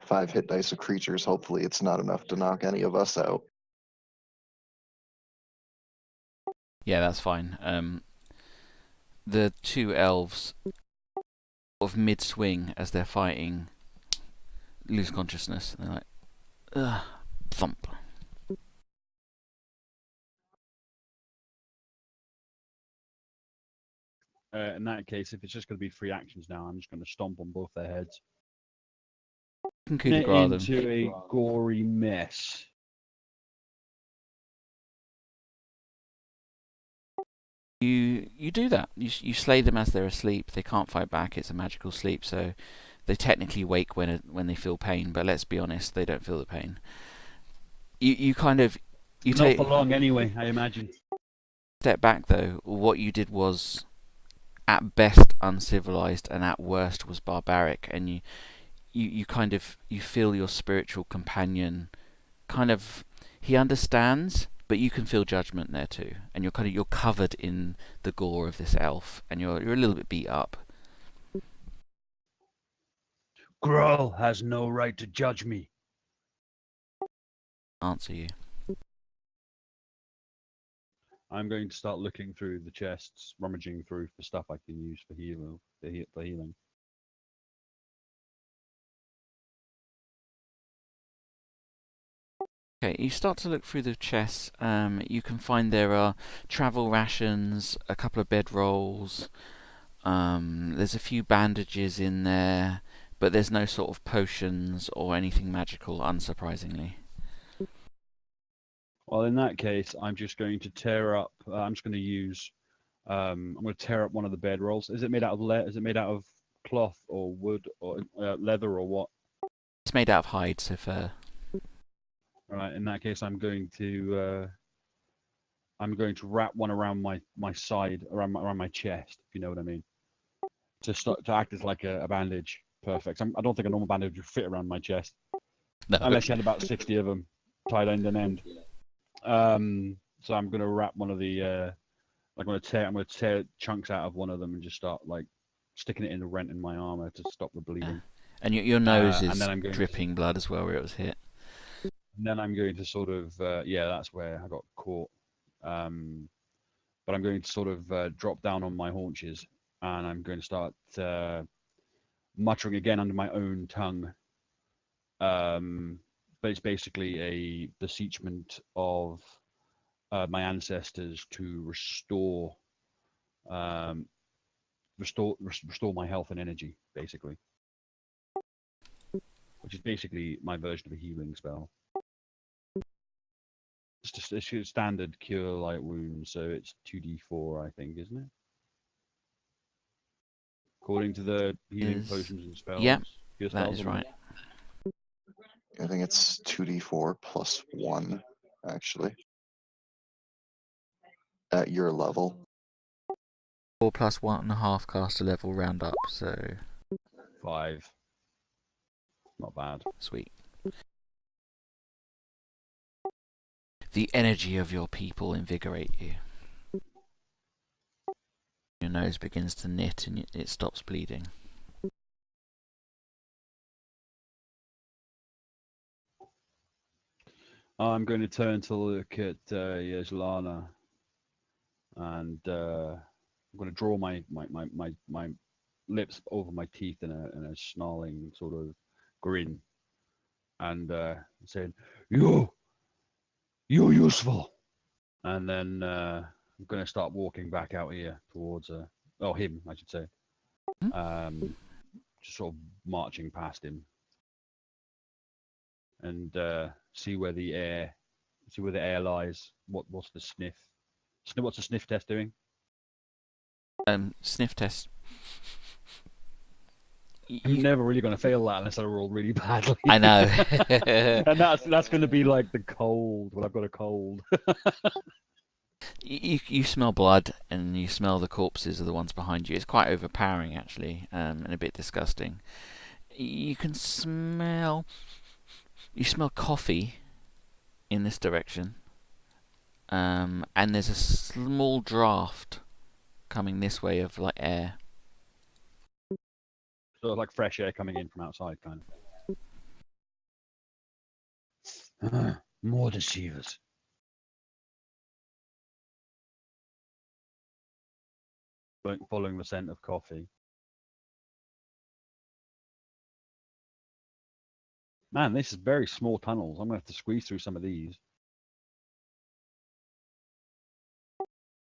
5 hit dice of creatures. Hopefully it's not enough to knock any of us out. Yeah, that's fine. The two elves, sort of mid-swing as they're fighting, lose consciousness. And they're like, ugh, thump. In that case, if it's just going to be 3 actions now, I'm just going to stomp on both their heads. You can coup de grace them. Into a gory mess. You do that. You slay them as they're asleep. They can't fight back. It's a magical sleep, so they technically wake when they feel pain. But let's be honest, they don't feel the pain. You Not take for long anyway, I imagine. Step back though. What you did was, at best, uncivilized, and at worst was barbaric. And you feel your spiritual companion. He understands. But you can feel judgment there too, and you're covered in the gore of this elf, and you're a little bit beat up. Gruul has no right to judge me. Answer you. I'm going to start looking through the chests, rummaging through for stuff I can use for healing. Okay, you start to look through the chests. You can find there are travel rations, a couple of bedrolls. There's a few bandages in there, but there's no sort of potions or anything magical, unsurprisingly. Well, in that case, I'm just going to tear up. I'm just going to use. I'm going to tear up one of the bedrolls. Is it made out of Is it made out of cloth or wood or leather or what? It's made out of hide, so fur. All right. In that case, I'm going to wrap one around my side, around my chest, if you know what I mean, to act as like a bandage. Perfect. I don't think a normal bandage would fit around my chest, No. unless you had about 60 of them tied end and end. So I'm going to wrap one of the. I'm going to tear chunks out of one of them and just start like sticking it in the rent in my armor to stop the bleeding. And your nose is and then dripping blood as well where it was hit. And then I'm going to sort of, that's where I got caught. But I'm going to sort of drop down on my haunches, and I'm going to start muttering again under my own tongue. But it's basically a beseechment of my ancestors to restore my health and energy, basically. Which is basically my version of a healing spell. It's just a standard cure light wound, so it's 2d4, I think, isn't it? According to the healing potions and spells. Yep, that is right. I think it's 2d4 plus 1, actually. At your level. 4 plus 1.5 caster level round up, so 5. Not bad. Sweet. The energy of your people invigorate you. Your nose begins to knit and it stops bleeding. I'm going to turn to look at Yeslana, and I'm going to draw my lips over my teeth in a snarling sort of grin, and saying, "You're useful." And then I'm going to start walking back out here towards him, I should say. Just sort of marching past him, and see where the air lies. What's the sniff? What's the sniff test doing? Sniff test. I'm never really going to fail that unless I roll really badly. I know. And that's going to be like the cold when I've got a cold. You smell blood, and you smell the corpses of the ones behind you. It's quite overpowering, actually, and a bit disgusting. You can smell... You smell coffee in this direction, and there's a small draft coming this way of like air. So like fresh air coming in from outside, kind of. More deceivers. Following the scent of coffee. Man, this is very small tunnels. I'm going to have to squeeze through some of these.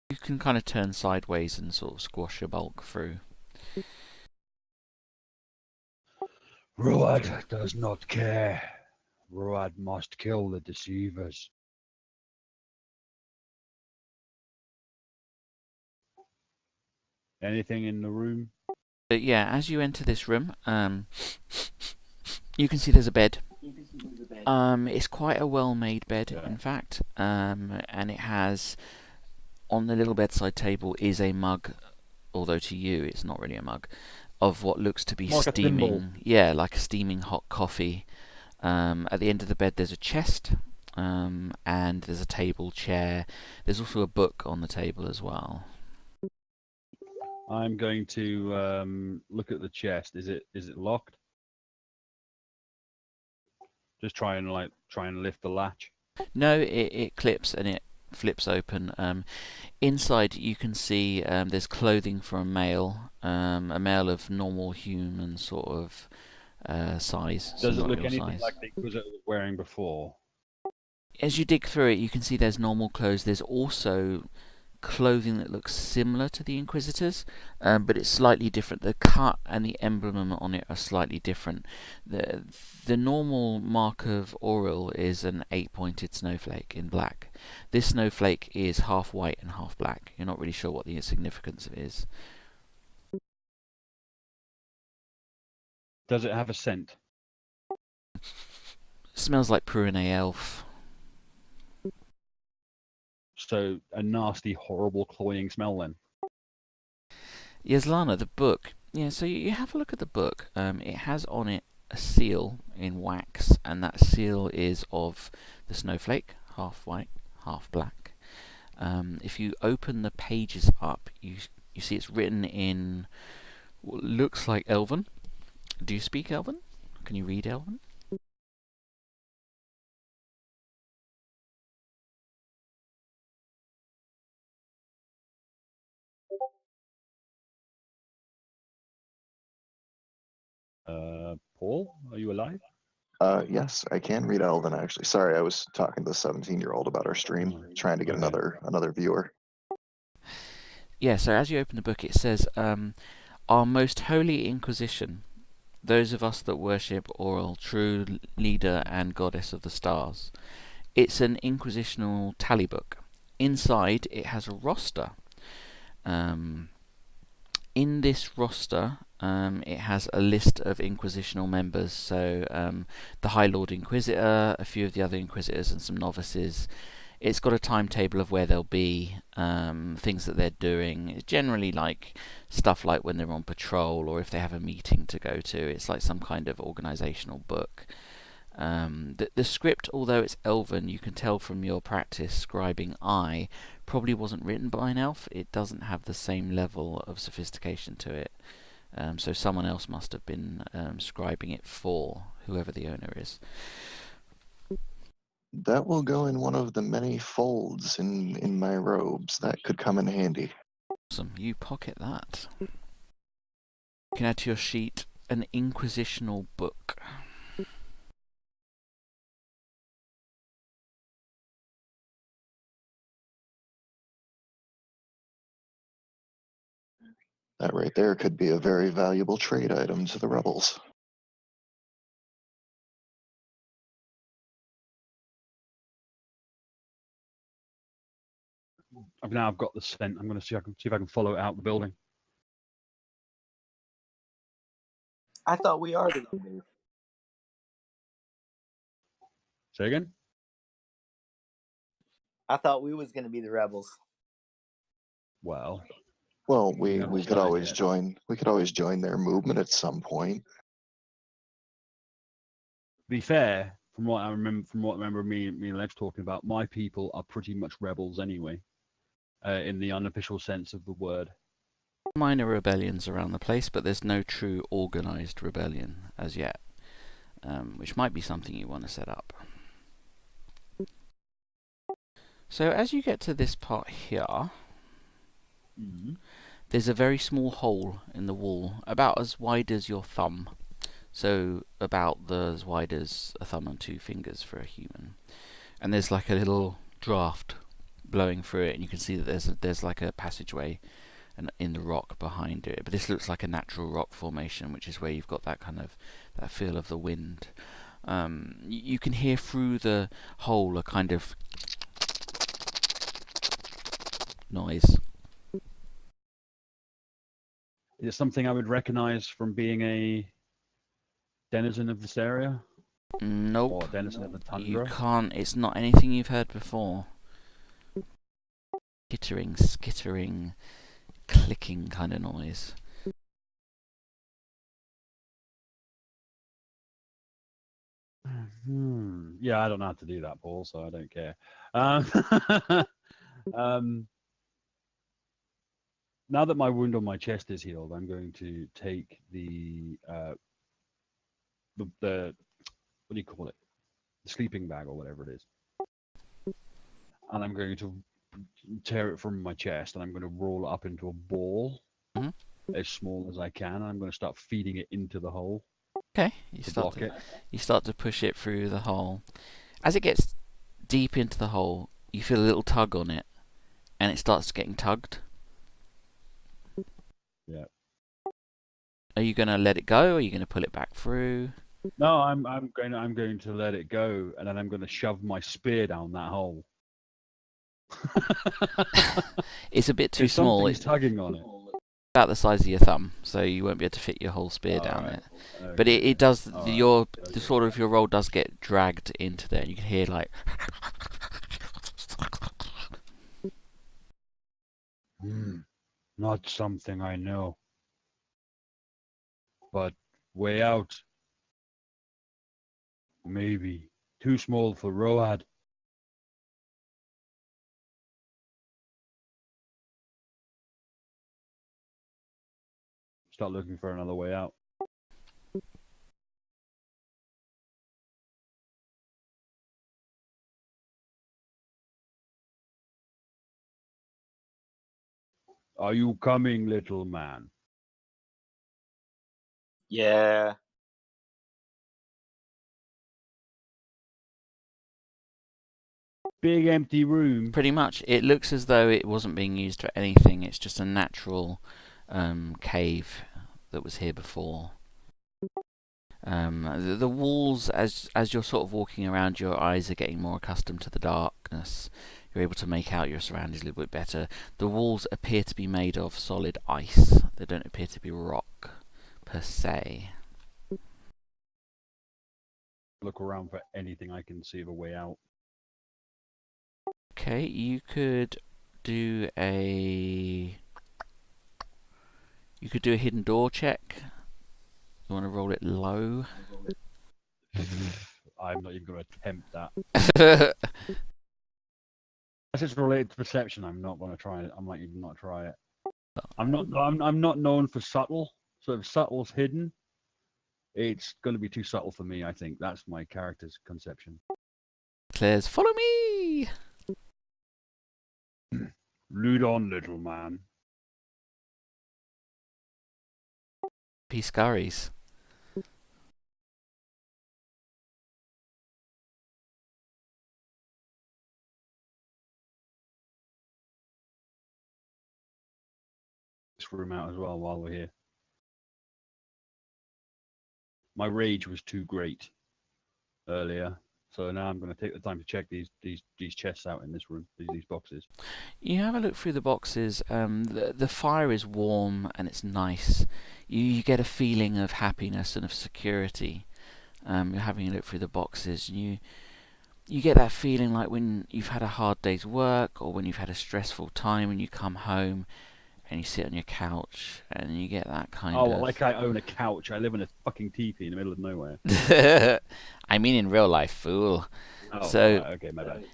You can kind of turn sideways and sort of squash your bulk through. Road does not care. Road must kill the deceivers. Anything in the room? But yeah, as you enter this room, you can see there's a bed. It's quite a well-made bed, Yeah. in fact, and it has, on the little bedside table, is a mug, although to you it's not really a mug, of what looks to be Like a thimble. steaming, yeah, like a steaming hot coffee. At the end of the bed there's a chest, and there's a table, chair. There's also a book on the table as well. I'm going to look at the chest. Is it locked? Just try and lift the latch. No, it clips and it flips open. Inside you can see there's clothing for a male of normal human sort of size. so Does it not look your anything size. like the Inquisitor was wearing before? As you dig through it, you can see there's normal clothes. There's also clothing that looks similar to the Inquisitors, but it's slightly different. The cut and the emblem on it are slightly different. The normal mark of Auril is an 8-pointed snowflake in black. This snowflake is half white and half black. You're not really sure what the significance of it is. Does it have a scent? Smells like Pruine elf. So a nasty, horrible, cloying smell then. Yeslana, the book. Yeah, so you have a look at the book. It has on it a seal in wax, and that seal is of the snowflake, half white, half black. If you open the pages up, you see it's written in what looks like Elven. Do you speak Elven? Can you read Elven? Paul, are you alive? Yes, I can read Elven actually. Sorry, I was talking to the 17-year-old about our stream, trying to get Okay. another viewer. Yeah, so as you open the book, it says, Our most holy Inquisition, those of us that worship Auril, true leader and goddess of the stars. It's an inquisitional tally book. Inside, it has a roster. In this roster, it has a list of inquisitional members. So the High Lord Inquisitor, a few of the other Inquisitors, and some novices. It's got a timetable of where they'll be, things that they're doing. It's generally like stuff like when they're on patrol or if they have a meeting to go to. It's like some kind of organizational book. The script, although it's Elven, you can tell from your practice scribing eye, probably wasn't written by an elf. It doesn't have the same level of sophistication to it. So someone else must have been scribing it for whoever the owner is. That will go in one of the many folds in my robes. That could come in handy. Awesome. You pocket that. You can add to your sheet an inquisitional book. That right there could be a very valuable trade item to the rebels. I've got the scent. I'm going to see if I can follow it out the building. I thought we are the enemies. Say again? I thought we was going to be the rebels. Well, Well, we haven't could started always yet. join. We could always join their movement at some point. To be fair, from what I remember me and Lex talking about, my people are pretty much rebels anyway, in the unofficial sense of the word. Minor rebellions around the place, but there's no true organised rebellion as yet, which might be something you want to set up. So as you get to this part here, Mm-hmm. there's a very small hole in the wall, about as wide as your thumb. So about as wide as a thumb and 2 fingers for a human. And there's like a little draft blowing through it, and you can see that there's like a passageway in the rock behind it. But this looks like a natural rock formation, which is where you've got that kind of that feel of the wind. You can hear through the hole a kind of noise. Is it something I would recognize from being a denizen of this area? Nope. Or denizen of the You tundra? can't. It's not anything you've heard before. Skittering, skittering, clicking kind of noise. Yeah, I don't know how to do that, Paul, so I don't care. Now that my wound on my chest is healed, I'm going to take the what do you call it? The sleeping bag or whatever it is, and I'm going to tear it from my chest, and I'm going to roll it up into a ball as small as I can, and I'm going to start feeding it into the hole. Okay, you start to push it through the hole. As it gets deep into the hole, you feel a little tug on it, and it starts getting tugged. Yeah. Are you going to let it go, or are you going to pull it back through? No, I'm going to let it go, and then I'm going to shove my spear down that hole. It's a bit too small. It's tugging on it. About the size of your thumb, so you won't be able to fit your whole spear down it. Okay. But it does. All The sort of your roll does get dragged into there. You can hear like. Not something I know, but way out. Maybe too small for Road. Start looking for another way out. Are you coming, little man? Yeah. Big empty room. Pretty much, it looks as though it wasn't being used for anything. It's just a natural cave that was here before. The walls, as you're sort of walking around, your eyes are getting more accustomed to the darkness. You're able to make out your surroundings a little bit better. The walls appear to be made of solid ice. They don't appear to be rock, per se. Look around for anything I can see of a way out. Okay, you could do a hidden door check. You want to roll it low? I'm not even going to attempt that. Unless it's related to perception, I'm not going to try it. I might even not try it. I'm not known for subtle. So if subtle's hidden, it's going to be too subtle for me. I think that's my character's conception. Claire's, follow me! Lead on, little man. He scurries. This room out as well while we're here. My rage was too great earlier, so now I'm going to take the time to check these chests out in this room, these boxes. You have a look through the boxes. The fire is warm and it's nice. You get a feeling of happiness and of security. You're having a look through the boxes, and you get that feeling like when you've had a hard day's work, or when you've had a stressful time, and you come home and you sit on your couch and you get that kind of... Oh, like I own a couch. I live in a fucking teepee in the middle of nowhere. I mean in real life, fool. Oh, So, right, okay, my bad.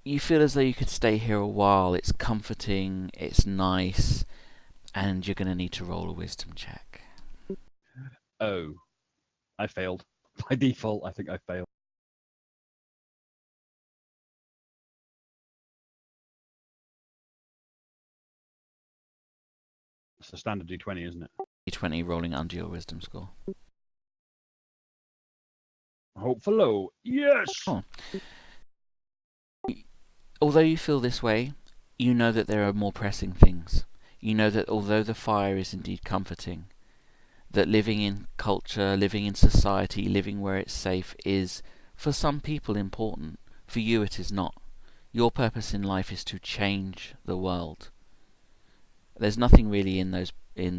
You feel as though you could stay here a while. It's comforting, it's nice, and you're going to need to roll a wisdom check. Oh, I failed. By default, I think I failed. It's a standard D20, isn't it? D20 rolling under your wisdom score. Hope for low. Yes! Oh. Although you feel this way, you know that there are more pressing things. You know that although the fire is indeed comforting, that living in culture, living in society, living where it's safe is, for some people, important. For you it is not. Your purpose in life is to change the world. There's nothing really in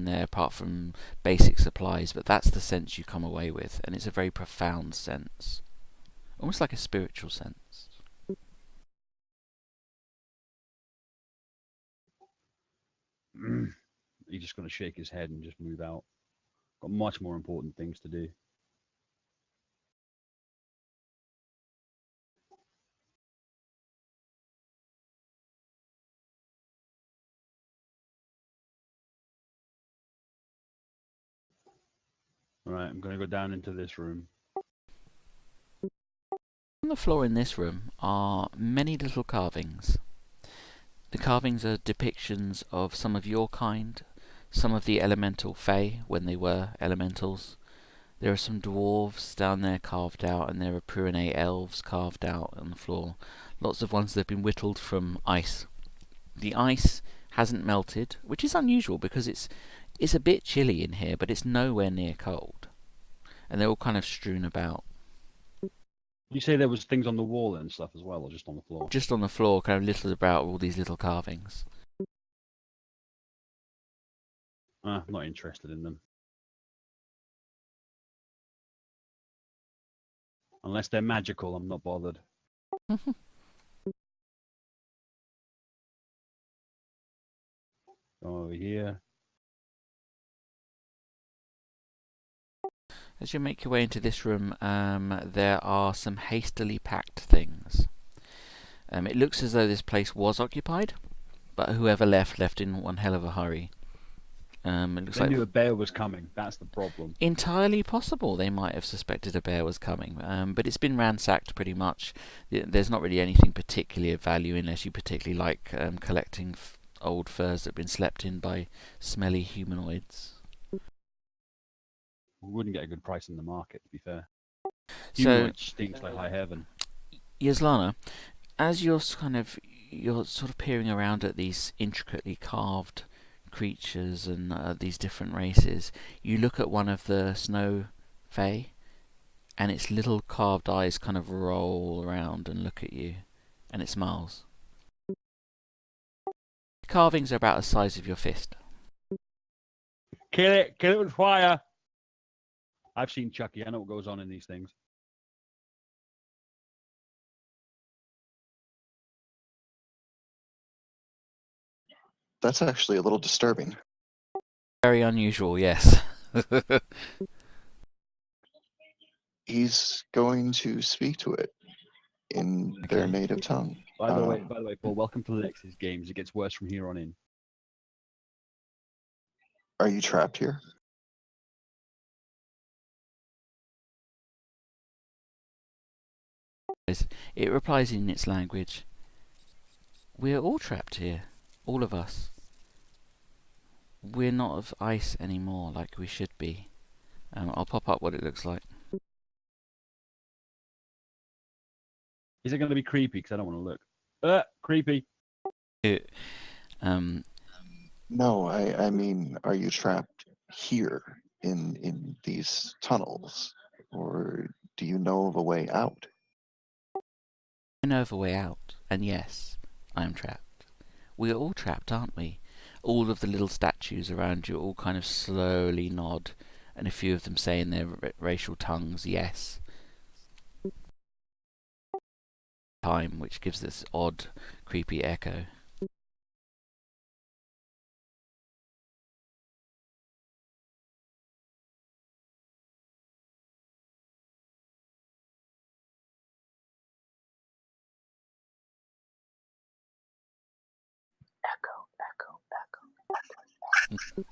there apart from basic supplies, but that's the sense you come away with, and it's a very profound sense. Almost like a spiritual sense. He's just going to shake his head and just move out. Got much more important things to do. Alright, I'm going to go down into this room. On the floor in this room are many little carvings. The carvings are depictions of some of your kind, some of the elemental fae when they were elementals. There are some dwarves down there carved out, and there are Pyrenean elves carved out on the floor. Lots of ones that have been whittled from ice. The ice hasn't melted, which is unusual because it's a bit chilly in here, but it's nowhere near cold. And they're all kind of strewn about. You say there was things on the wall and stuff as well, or just on the floor? Just on the floor, kind of littered about all these little carvings. I'm not interested in them. Unless they're magical, I'm not bothered. Over here. As you make your way into this room, there are some hastily packed things. It looks as though this place was occupied, but whoever left in one hell of a hurry. It looks They like knew a bear was coming. That's the problem. entirely possible they might have suspected a bear was coming, but it's been ransacked pretty much. There's not really anything particularly of value unless you particularly like collecting old furs that have been slept in by smelly humanoids. We wouldn't get a good price in the market, to be fair. So, Humanoid stinks like high heaven. Yaslana, as you're sort of peering around at these intricately carved creatures and these different races, you look at one of the snow fae, and its little carved eyes kind of roll around and look at you, and it smiles. The carvings are about the size of your fist. Kill it with fire! I've seen Chucky, I know what goes on in these things. That's actually a little disturbing. Very unusual, yes. He's going to speak to it in their Okay. native tongue. By the way, Paul, welcome to Lex's games. It gets worse from here on in. Are you trapped here? It replies in its language. We're all trapped here. All of us. We're not of ice anymore like we should be. I'll pop up what it looks like. Is it going to be creepy? Because I don't want to look. Creepy. No, I mean, are you trapped here in these tunnels? Or do you know of a way out? I know of a way out, and yes, I am trapped. We're all trapped, aren't we? All of the little statues around you all kind of slowly nod, and a few of them say in their racial tongues, yes. Time, which gives this odd, creepy echo.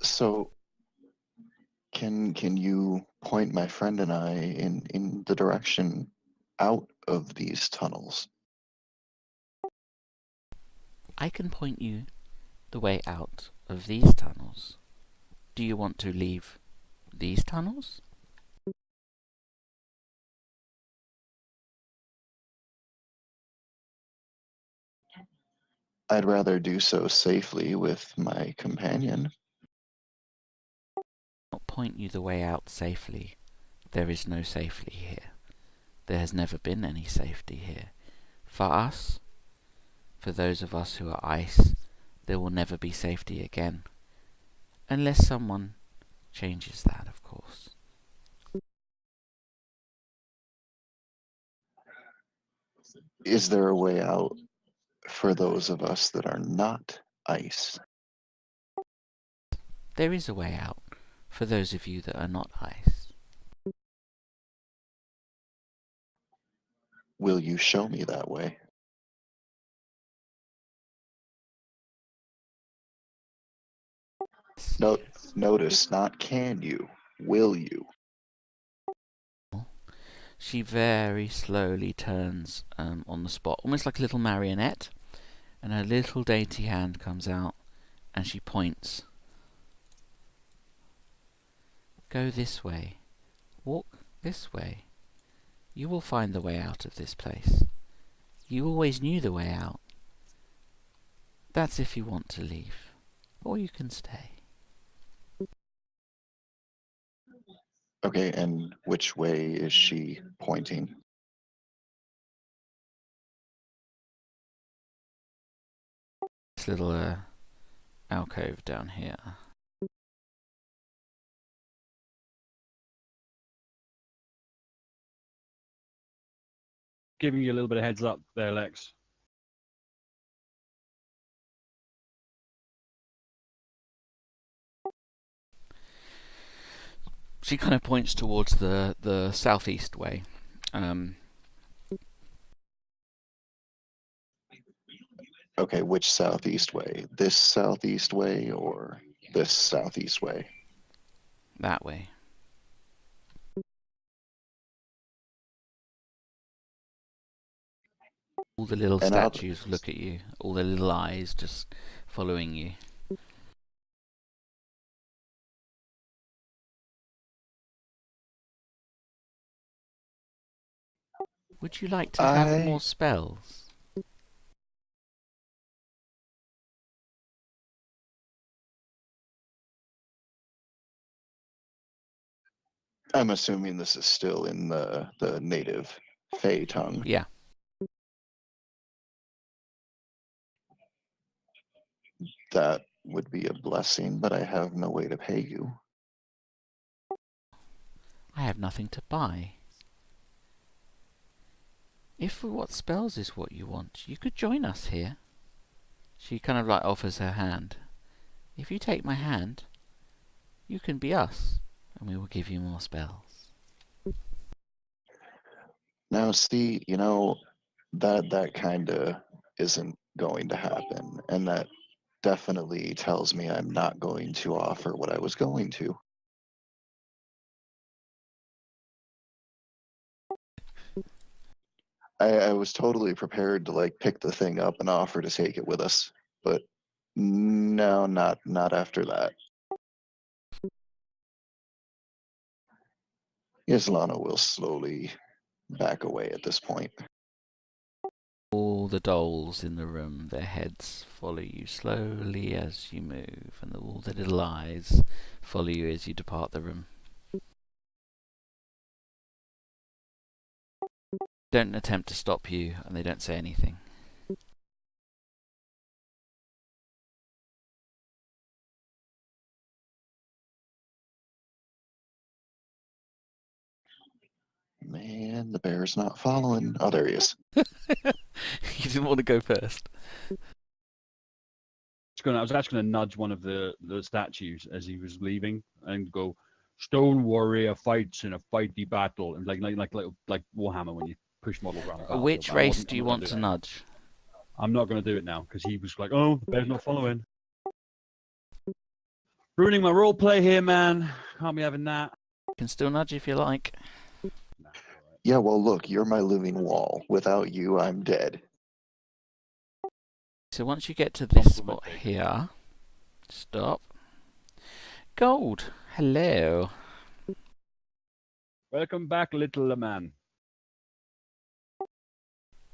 So, can you point my friend and I in the direction out of these tunnels? I can point you the way out of these tunnels. Do you want to leave these tunnels? I'd rather do so safely with my companion. I'll point you the way out safely. There is no safety here. There has never been any safety here. For us, for those of us who are ice, there will never be safety again. Unless someone changes that, of course. Is there a way out for those of us that are not ice? There is a way out for those of you that are not ice. Will you show me that way? No, notice, not can you, will you? She very slowly turns on the spot, almost like a little marionette, and her little dainty hand comes out and she points. Go this way. Walk this way. You will find the way out of this place. You always knew the way out. That's if you want to leave, or you can stay. Okay, and which way is she pointing? This little alcove down here. Giving you a little bit of heads up there, Lex. She kind of points towards the southeast way. Okay, which southeast way? This southeast way or this southeast way? That way. All the little And statues look at you. All the little eyes just following you. Would you like to have more spells? I'm assuming this is still in the native Fey tongue. Yeah. That would be a blessing, but I have no way to pay you. I have nothing to buy. If what spells is what you want, you could join us here. She kind of like offers her hand. If you take my hand, you can be us, and we will give you more spells. Now, see, you know, that kind of isn't going to happen, and that definitely tells me I'm not going to offer what I was going to. I was totally prepared to like pick the thing up and offer to take it with us, but no, not after that. Islana will slowly back away at this point. All the dolls in the room, their heads follow you slowly as you move, and all the little eyes follow you as you depart the room. Don't attempt to stop you, and they don't say anything. Man, the bear's not following. Oh, there he is. You didn't want to go first. I was actually going to nudge one of the statues as he was leaving and go, "Stone warrior fights in a fighty battle," and like Warhammer when you push models around. The Which race do you want to nudge? I'm not going to do it now because he was like, "Oh, the bear's not following." Ruining my role play here, man. Can't be having that. You can still nudge if you like. Yeah, well, look, you're my living wall. Without you, I'm dead. So once you get to this spot here, stop. Gold, hello. Welcome back, little man.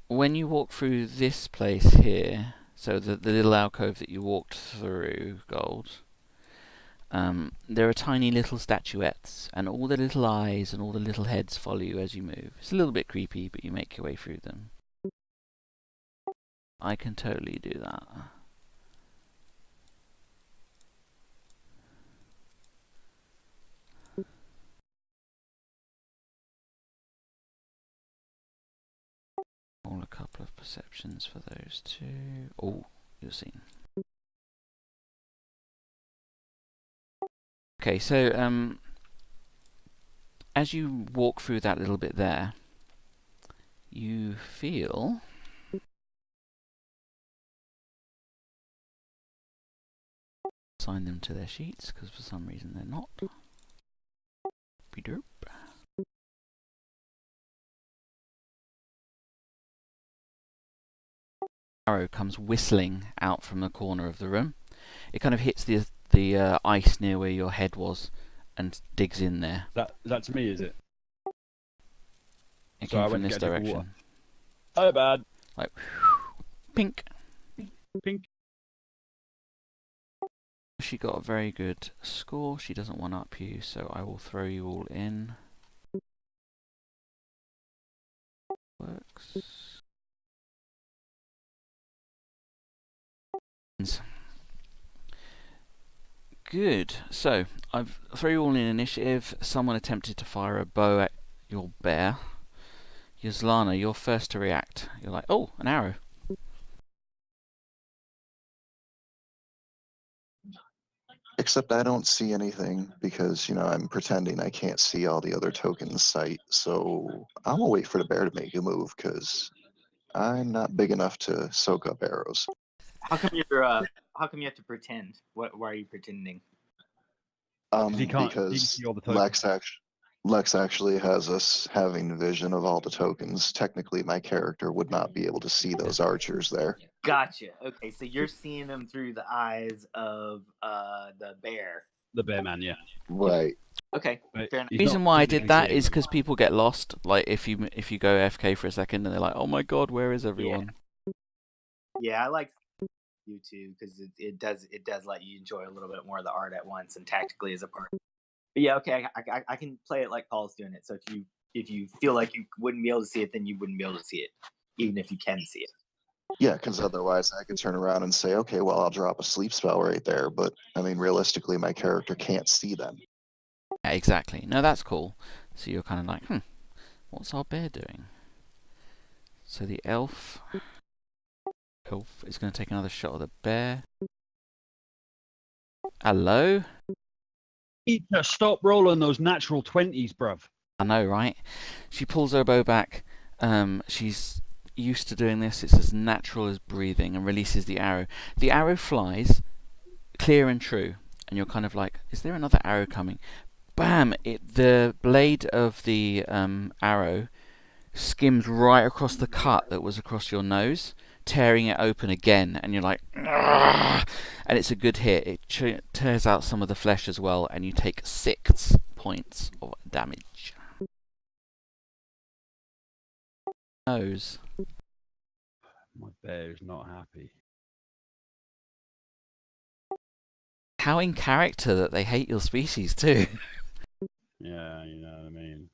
When you walk through this place here, so the little alcove that you walked through, Gold, there are tiny little statuettes, and all the little eyes and all the little heads follow you as you move. It's a little bit creepy, but you make your way through them. I can totally do that. Roll a couple of perceptions for those two. Oh, you'll see. Okay, so as you walk through that little bit there, you feel assign them to their sheets because for some reason they're not. Be-derp. Arrow comes whistling out from the corner of the room. It kind of hits the ice near where your head was and digs in there. That's me, is it? It So I came from went to this get a drink of direction. water. Oh, bad. Like pink. Pink. She got a very good score. She doesn't one up you, so I will throw you all in. Works. Good. So I've throw you all in initiative. Someone attempted to fire a bow at your bear. Yellowsnow, you're first to react. You're like, oh, an arrow. Except I don't see anything because, you know, I'm pretending I can't see all the other tokens' sight. So I'm gonna wait for the bear to make a move because I'm not big enough to soak up arrows. How come you're how come you have to pretend? Why are you pretending? He can Because see all the tokens. Lex actually has us having vision of all the tokens. Technically, my character would not be able to see those archers there. Gotcha. Okay, so you're seeing them through the eyes of the bear. The bear man, yeah. Right. Okay, But fair enough. he's The reason not why I physically did that seeing is them. because people get lost. Like if you go AFK for a second and they're like, oh my god, where is everyone? Yeah, I like you too because it does let you enjoy a little bit more of the art at once and tactically as a part. But yeah, okay, I can play it like Paul's doing it. So if you feel like you wouldn't be able to see it, then you wouldn't be able to see it, even if you can see it. Yeah, because otherwise I could turn around and say, okay, well, I'll drop a sleep spell right there. But, I mean, realistically, my character can't see them. Yeah, exactly. No, that's cool. So you're kind of like, what's our bear doing? So the elf is going to take another shot at the bear. Hello? You need to stop rolling those natural 20s, bruv. I know, right? She pulls her bow back. She's used to doing this. It's as natural as breathing and releases the arrow. The arrow flies clear and true. And you're kind of like, is there another arrow coming? Bam! The blade of the arrow skims right across the cut that was across your nose, tearing it open again, and you're like, "Argh!" And it's a good hit. It tears out some of the flesh as well, and you take 6 points of damage. Nose. My bear is not happy. How in character that they hate your species too. Yeah, you know what I mean.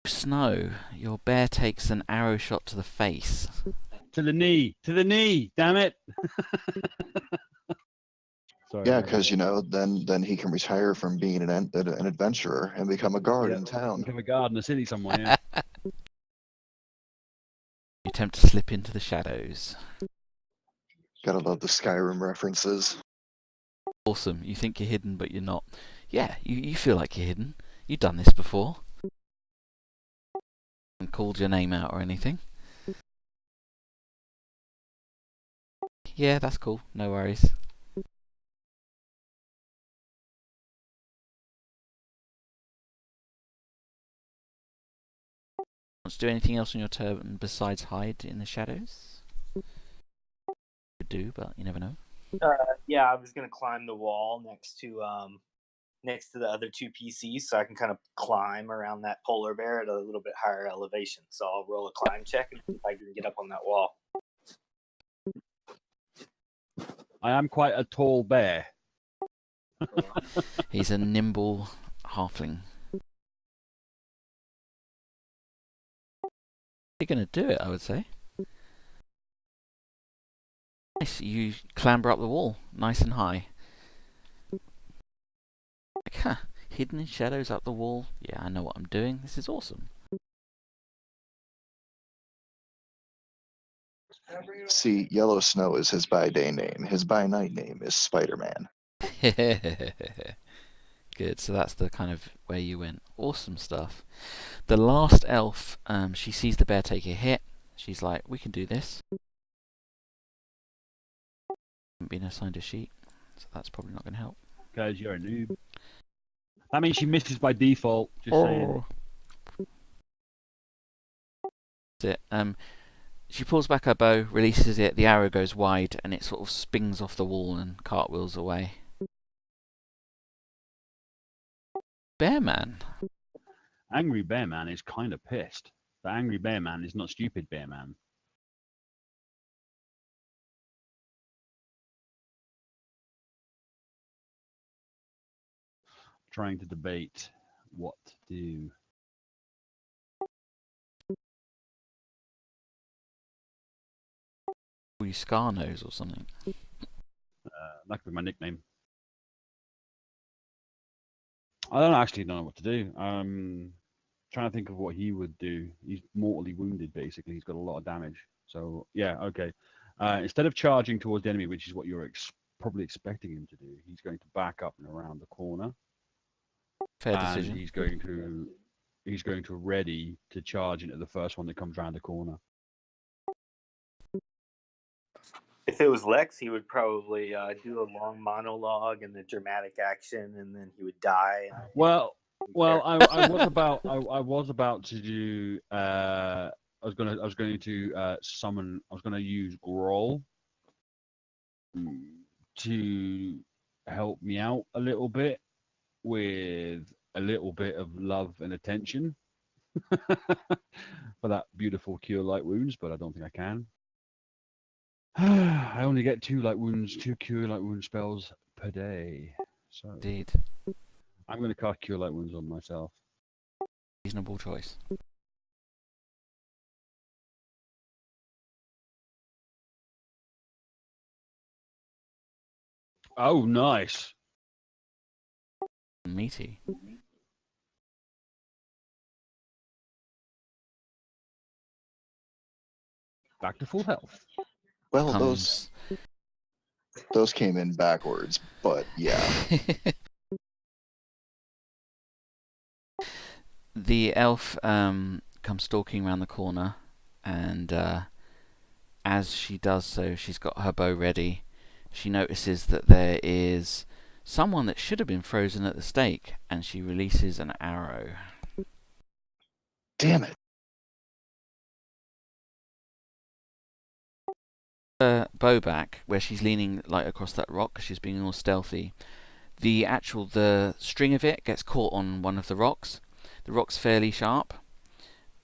Snow, your bear takes an arrow shot to the face. To the knee, damn it. Sorry. Yeah, because, you know, then he can retire from being an adventurer and become a guard in town. Become a guard in the city somewhere, yeah. You attempt to slip into the shadows. Gotta love the Skyrim references. Awesome. You think you're hidden, but you're not. Yeah, you feel like you're hidden. You've done this before. And called your name out or anything. Yeah, that's cool. No worries. Want to do anything else on your turn besides hide in the shadows? Could do, but you never know. Yeah, I was gonna climb the wall next to the other two PCs, so I can kind of climb around that polar bear at a little bit higher elevation. So I'll roll a climb check and see if I can get up on that wall. I am quite a tall bear. He's a nimble halfling. You're going to do it, I would say. Nice, you clamber up the wall, nice and high. Like, huh, hidden in shadows up the wall. Yeah, I know what I'm doing. This is awesome. See, YellowSnow is his by-day name. His by-night name is Spider-Man. Good, so that's the kind of where you went. Awesome stuff. The last elf, she sees the bear take a hit. She's like, we can do this. Haven't been assigned a sheet, so that's probably not going to help. Because you're a noob. That means she misses by default. Just saying. That's it. She pulls back her bow, releases it, the arrow goes wide, and it sort of spins off the wall and cartwheels away. Bear Man. Angry Bear Man is kind of pissed. The Angry Bear Man is not stupid Bear Man. Trying to debate what to do. Call you Scar Nose or something. That could be my nickname. I don't actually know what to do. Trying to think of what he would do. He's mortally wounded, basically. He's got a lot of damage. So, yeah, okay. Instead of charging towards the enemy, which is what you're probably expecting him to do, he's going to back up and around the corner. Fair decision. And he's going to ready to charge into the first one that comes around the corner. If it was Lex, he would probably do a long monologue and the dramatic action, and then he would die. Well, I was about to do. I was going to summon. I was going to use Groll to help me out a little bit with a little bit of love and attention for that beautiful cure light wounds, but I don't think I can. I only get two cure light wound spells per day. So Indeed. I'm going to cast cure light wounds on myself. Reasonable choice. Oh, nice. Meaty. Back to full health. Well, Comes... those came in backwards, but yeah. The elf comes stalking around the corner, and as she does so, she's got her bow ready. She notices that there is someone that should have been frozen at the stake, and she releases an arrow. Damn it. Her bow back, where she's leaning like across that rock because she's being all stealthy. The string of it gets caught on one of the rocks. The rock's fairly sharp,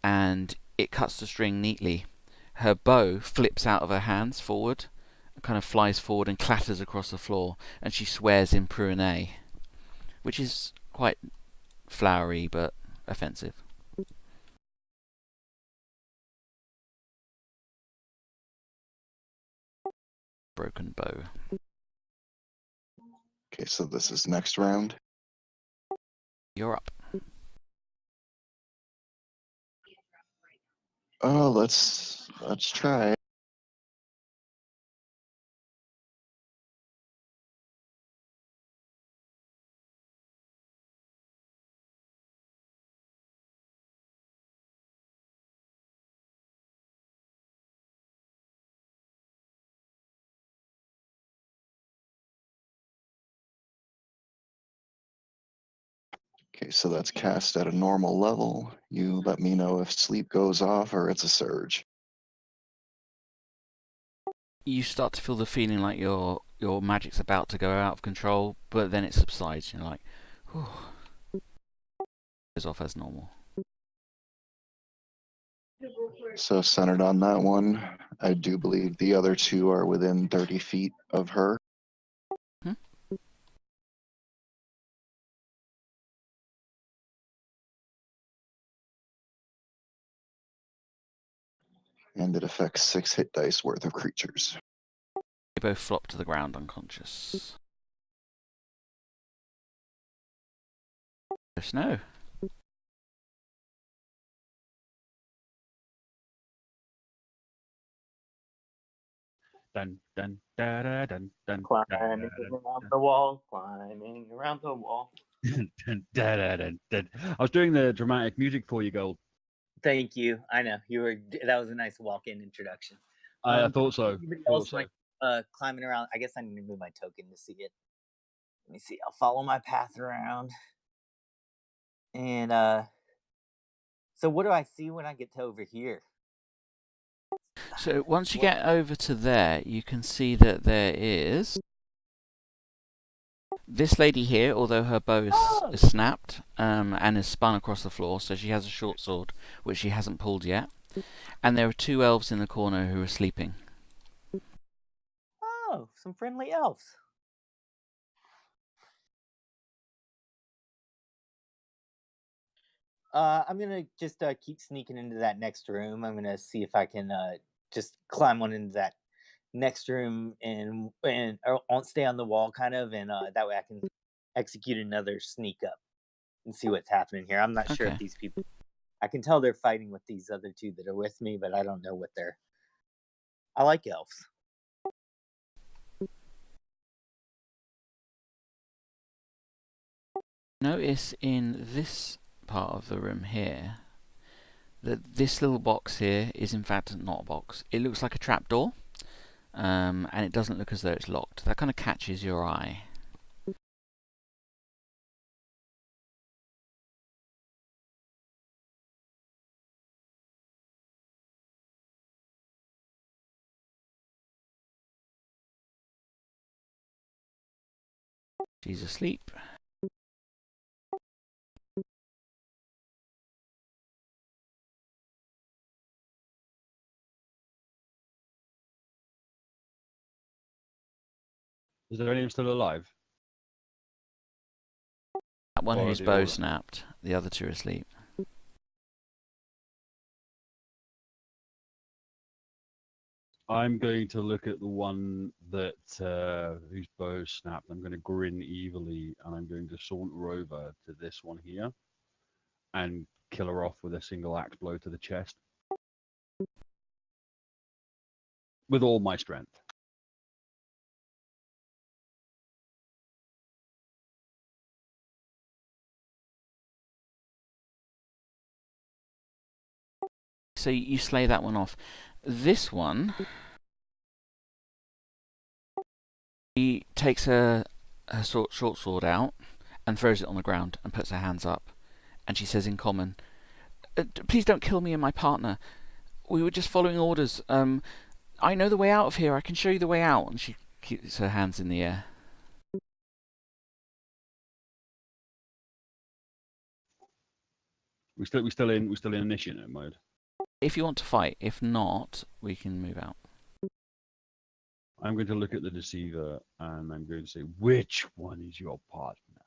and it cuts the string neatly. Her bow flips out of her hands forward, kind of flies forward and clatters across the floor, and she swears in Prunet, which is quite flowery but offensive. Broken bow. Okay, so this is next round. You're up. Oh, let's try. Okay, so that's cast at a normal level. You let me know if sleep goes off or it's a surge. You start to feel the feeling like your magic's about to go out of control, but then it subsides. You're like, whew. Goes off as normal. So centered on that one, I do believe the other two are within 30 feet of her. And it affects 6 hit dice worth of creatures. They both flop to the ground unconscious. Snow. Dun dun da da dun dun. Climbing around the wall, climbing around the wall. Dun, da, da, dun, dun. I was doing the dramatic music for you, Gold. Thank you. I know you were. That was a nice walk-in introduction. I thought so. Anybody Thought else so. climbing around? I guess I need to move my token to see it. Let me see. I'll follow my path around. And so what do I see when I get to over here? So once you get over to there, you can see that there is this lady here, although her bow is snapped and is spun across the floor, so she has a short sword, which she hasn't pulled yet. And there are 2 elves in the corner who are sleeping. Oh, some friendly elves. I'm gonna just keep sneaking into that next room. I'm gonna see if I can just climb on into that next room and I'll stay on the wall kind of, and that way I can execute another sneak up and see what's happening here. I'm not sure if Okay. these people. I can tell they're fighting with these other 2 that are with me, but I don't know what they're. I like elves. Notice in this part of the room here that this little box here is in fact not a box. It looks like a trapdoor, and it doesn't look as though it's locked. That kind of catches your eye. She's asleep. Is there anyone still alive? That one Or whose the bow order? snapped, the other 2 are asleep. I'm going to look at the one that whose bow snapped. I'm going to grin evilly, and I'm going to saunter over to this one here and kill her off with a single axe blow to the chest with all my strength. So you slay that one off. This one, he takes her short sword out and throws it on the ground and puts her hands up. And she says in common, "Please don't kill me and my partner. We were just following orders. I know the way out of here. I can show you the way out." And she keeps her hands in the air. We still in initiative mode. If you want to fight, if not, we can move out. I'm going to look at the deceiver and I'm going to say, which one is your partner?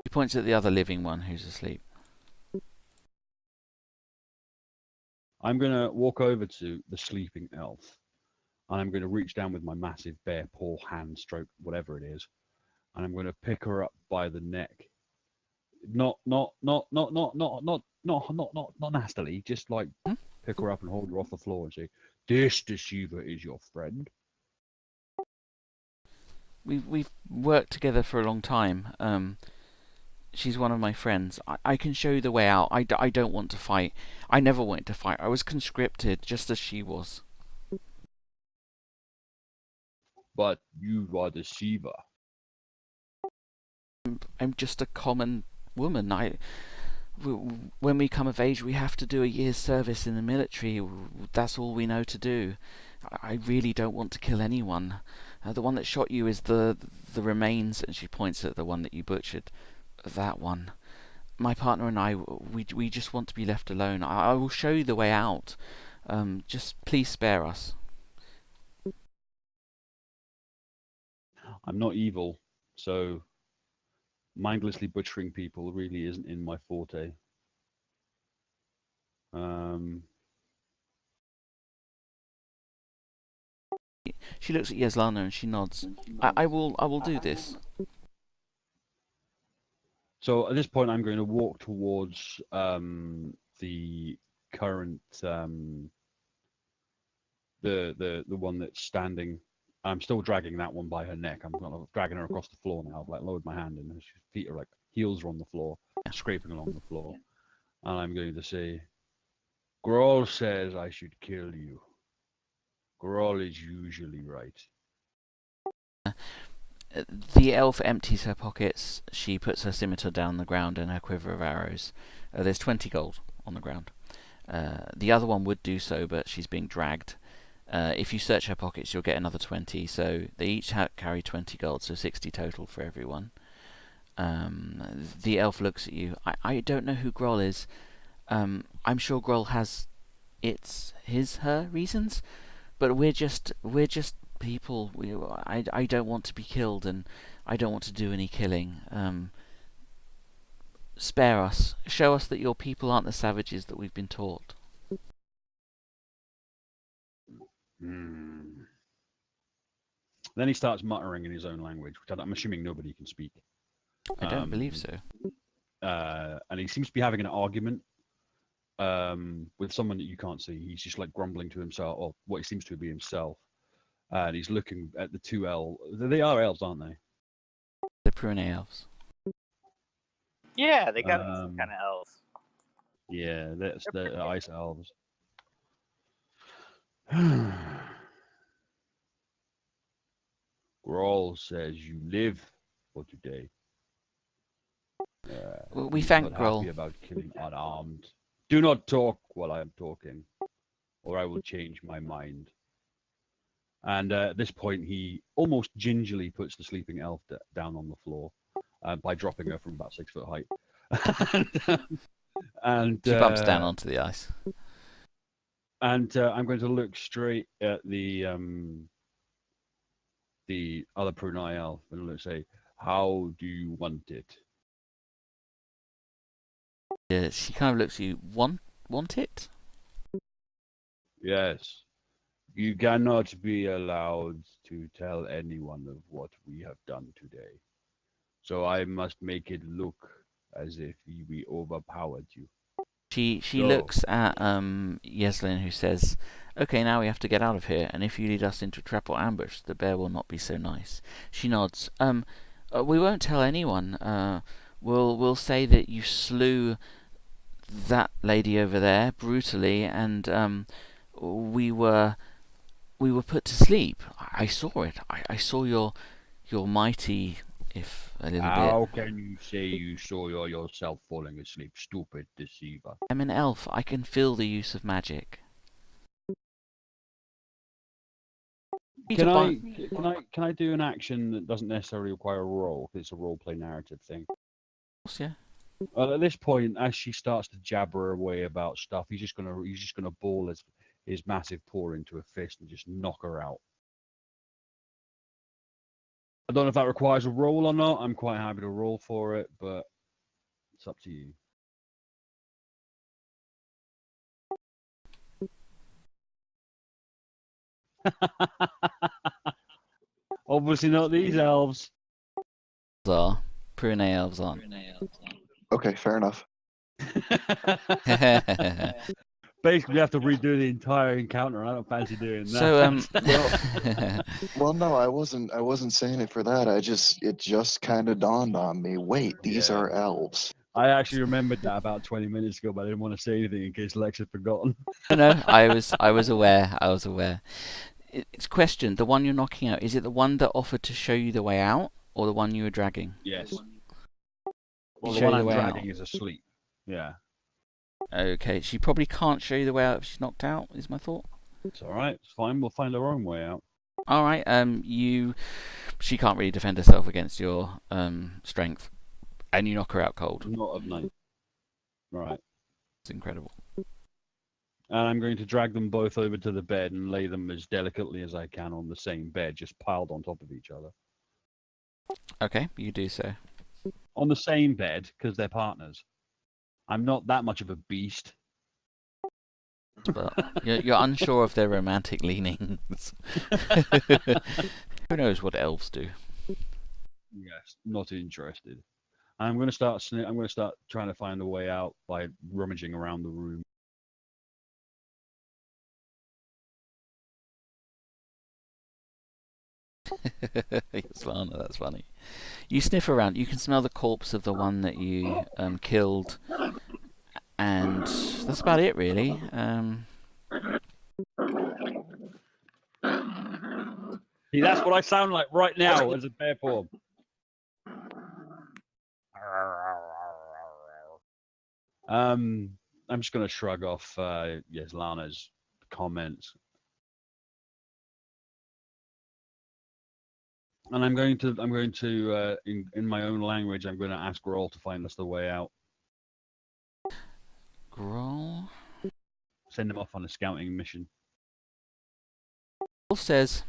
He points at the other living one who's asleep. I'm going to walk over to the sleeping elf and I'm going to reach down with my massive bare paw, hand, stroke, whatever it is, and I'm going to pick her up by the neck. Not nastily, just like pick her up and hold her off the floor and say, "This deceiver is your friend." We've worked together for a long time. She's one of my friends. I can show you the way out. I don't want to fight. I never wanted to fight. I was conscripted just as she was. But you are deceiver. I'm just a common woman. When we come of age, we have to do a year's service in the military. That's all we know to do. I really don't want to kill anyone. The one that shot you is the remains, and she points at the one that you butchered. That one. My partner and I, we just want to be left alone. I will show you the way out. Just please spare us. I'm not evil, so mindlessly butchering people really isn't in my forte. She looks at YellowSnow and she nods. I will do this. So at this point, I'm going to walk towards the current the one that's standing. I'm still dragging that one by her neck. I'm kind of dragging her across the floor now. I've like lowered my hand, and her feet are like heels are on the floor, scraping along the floor. And I'm going to say, Groll says I should kill you. Groll is usually right. The elf empties her pockets. She puts her scimitar down on the ground and her quiver of arrows. There's 20 gold on the ground. The other one would do so, but she's being dragged. If you search her pockets, you'll get another 20. So they each carry 20 gold, so 60 total for everyone. The elf looks at you. I don't know who Groll is. I'm sure Groll has her reasons, but we're just people. I don't want to be killed, and I don't want to do any killing. Spare us. Show us that your people aren't the savages that we've been taught. Then he starts muttering in his own language, which I'm assuming nobody can speak. I don't believe so. And he seems to be having an argument with someone that you can't see. He's just like grumbling to himself, or what he seems to be himself. And he's looking at the two elves. They are elves, aren't they? The Prune elves. Yeah, they got some kind of elves. Yeah, that's the ice elves. Groll says you live for today. We thank Groll. Happy about killing unarmed. Do not talk while I am talking, or I will change my mind. And at this point, he almost gingerly puts the sleeping elf down on the floor by dropping her from about 6 foot height. and She bumps down onto the ice. And I'm going to look straight at the other Prunai elf and let's say, "How do you want it?" Yeah, she kind of looks at you. Want it? Yes. You cannot be allowed to tell anyone of what we have done today. So I must make it look as if we overpowered you. She looks at Yeslin, who says, "Okay, now we have to get out of here, and if you lead us into a trap or ambush, the bear will not be so nice." She nods. We won't tell anyone. We'll say that you slew that lady over there brutally, and we were put to sleep. I saw it. I saw your mighty, if a little bit. How can you say you saw yourself falling asleep, stupid deceiver? I'm an elf. I can feel the use of magic. Can I do an action that doesn't necessarily require a roll? It's a role play narrative thing. Yeah. Well, at this point, as she starts to jabber away about stuff, he's just gonna ball his massive paw into a fist and just knock her out. I don't know if that requires a roll or not. I'm quite happy to roll for it, but it's up to you. Obviously not these elves. Prune elves aren't. Okay, fair enough. Basically, we have to redo the entire encounter. I don't fancy doing that. So Well, no, I wasn't saying it for that. It just kind of dawned on me. Wait, these are elves. I actually remembered that about 20 minutes ago, but I didn't want to say anything in case Lex had forgotten. No, I was aware. It's a question. The one you're knocking out, is it the one that offered to show you the way out, or the one you were dragging? Yes. Well, Show the one you I'm the way dragging out. is asleep. Yeah. Okay, she probably can't show you the way out if she's knocked out, is my thought. It's all right. It's fine. We'll find our own way out. All right. She can't really defend herself against your strength, and you knock her out cold. Not of night. Right. It's incredible. And I'm going to drag them both over to the bed and lay them as delicately as I can on the same bed, just piled on top of each other. Okay, you do so. On the same bed, because they're partners. I'm not that much of a beast. But you're unsure of their romantic leanings. Who knows what elves do? Yes, not interested. I'm going to start. I'm going to start trying to find a way out by rummaging around the room. Yes, Lana, that's funny. You sniff around. You can smell the corpse of the one that you killed, and that's about it, really. See, that's what I sound like right now as a bear form. I'm just going to shrug off Lana's comments. And I'm going to in my own language, I'm going to ask Roll to find us the way out. Groll? Send them off on a scouting mission. Groll says,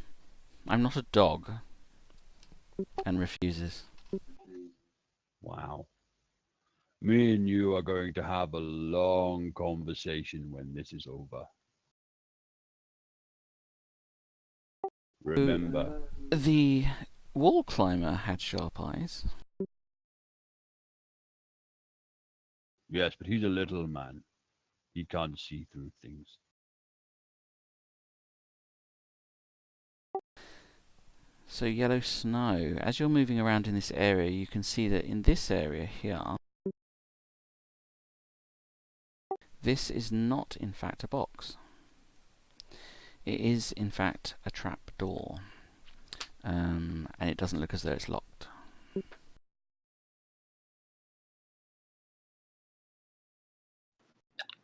"I'm not a dog," and refuses. Wow. Me and you are going to have a long conversation when this is over. Remember. The wall climber had sharp eyes. Yes, but he's a little man. He can't see through things. So YellowSnow, as you're moving around in this area, you can see that in this area here, this is not in fact a box. It is in fact a trap door, and it doesn't look as though it's locked.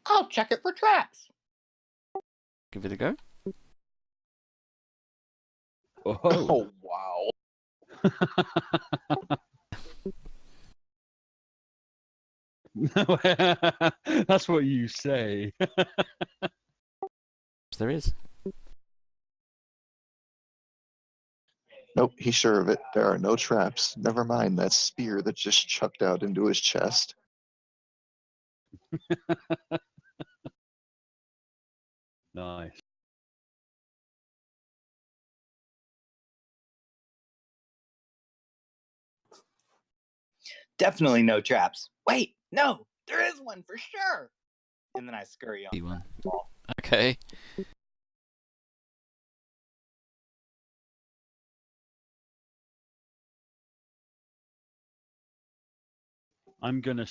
I'll check it for traps. Give it a go. Oh, wow. That's what you say. There is. Nope, he's sure of it. There are no traps. Never mind that spear that just chucked out into his chest. Nice. Definitely no traps. Wait, no, there is one for sure. And then I scurry on. One. Okay. I'm gonna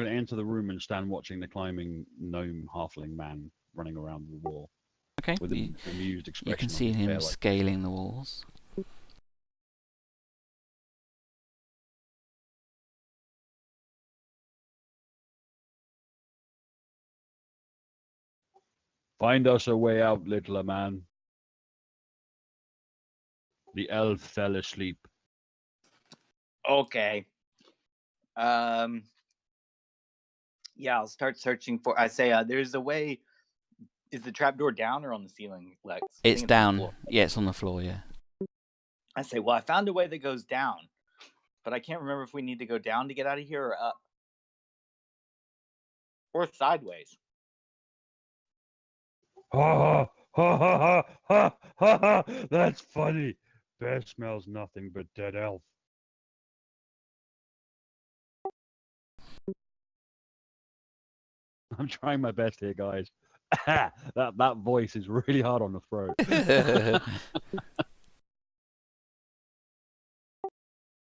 enter the room and stand watching the climbing gnome halfling man running around the wall. Okay. With an amused expression. You can see on his him face, scaling the walls. Find us a way out, little man. The elf fell asleep. Okay. Yeah, I'll start searching for. I say, there's a way. Is the trapdoor down or on the ceiling, Lex? It's down. Yeah, it's on the floor. Yeah. I say, well, I found a way that goes down, but I can't remember if we need to go down to get out of here or up, or sideways. Ha ha ha ha ha ha ha! That's funny. Bear smells nothing but dead elf. I'm trying my best here, guys. that voice is really hard on the throat.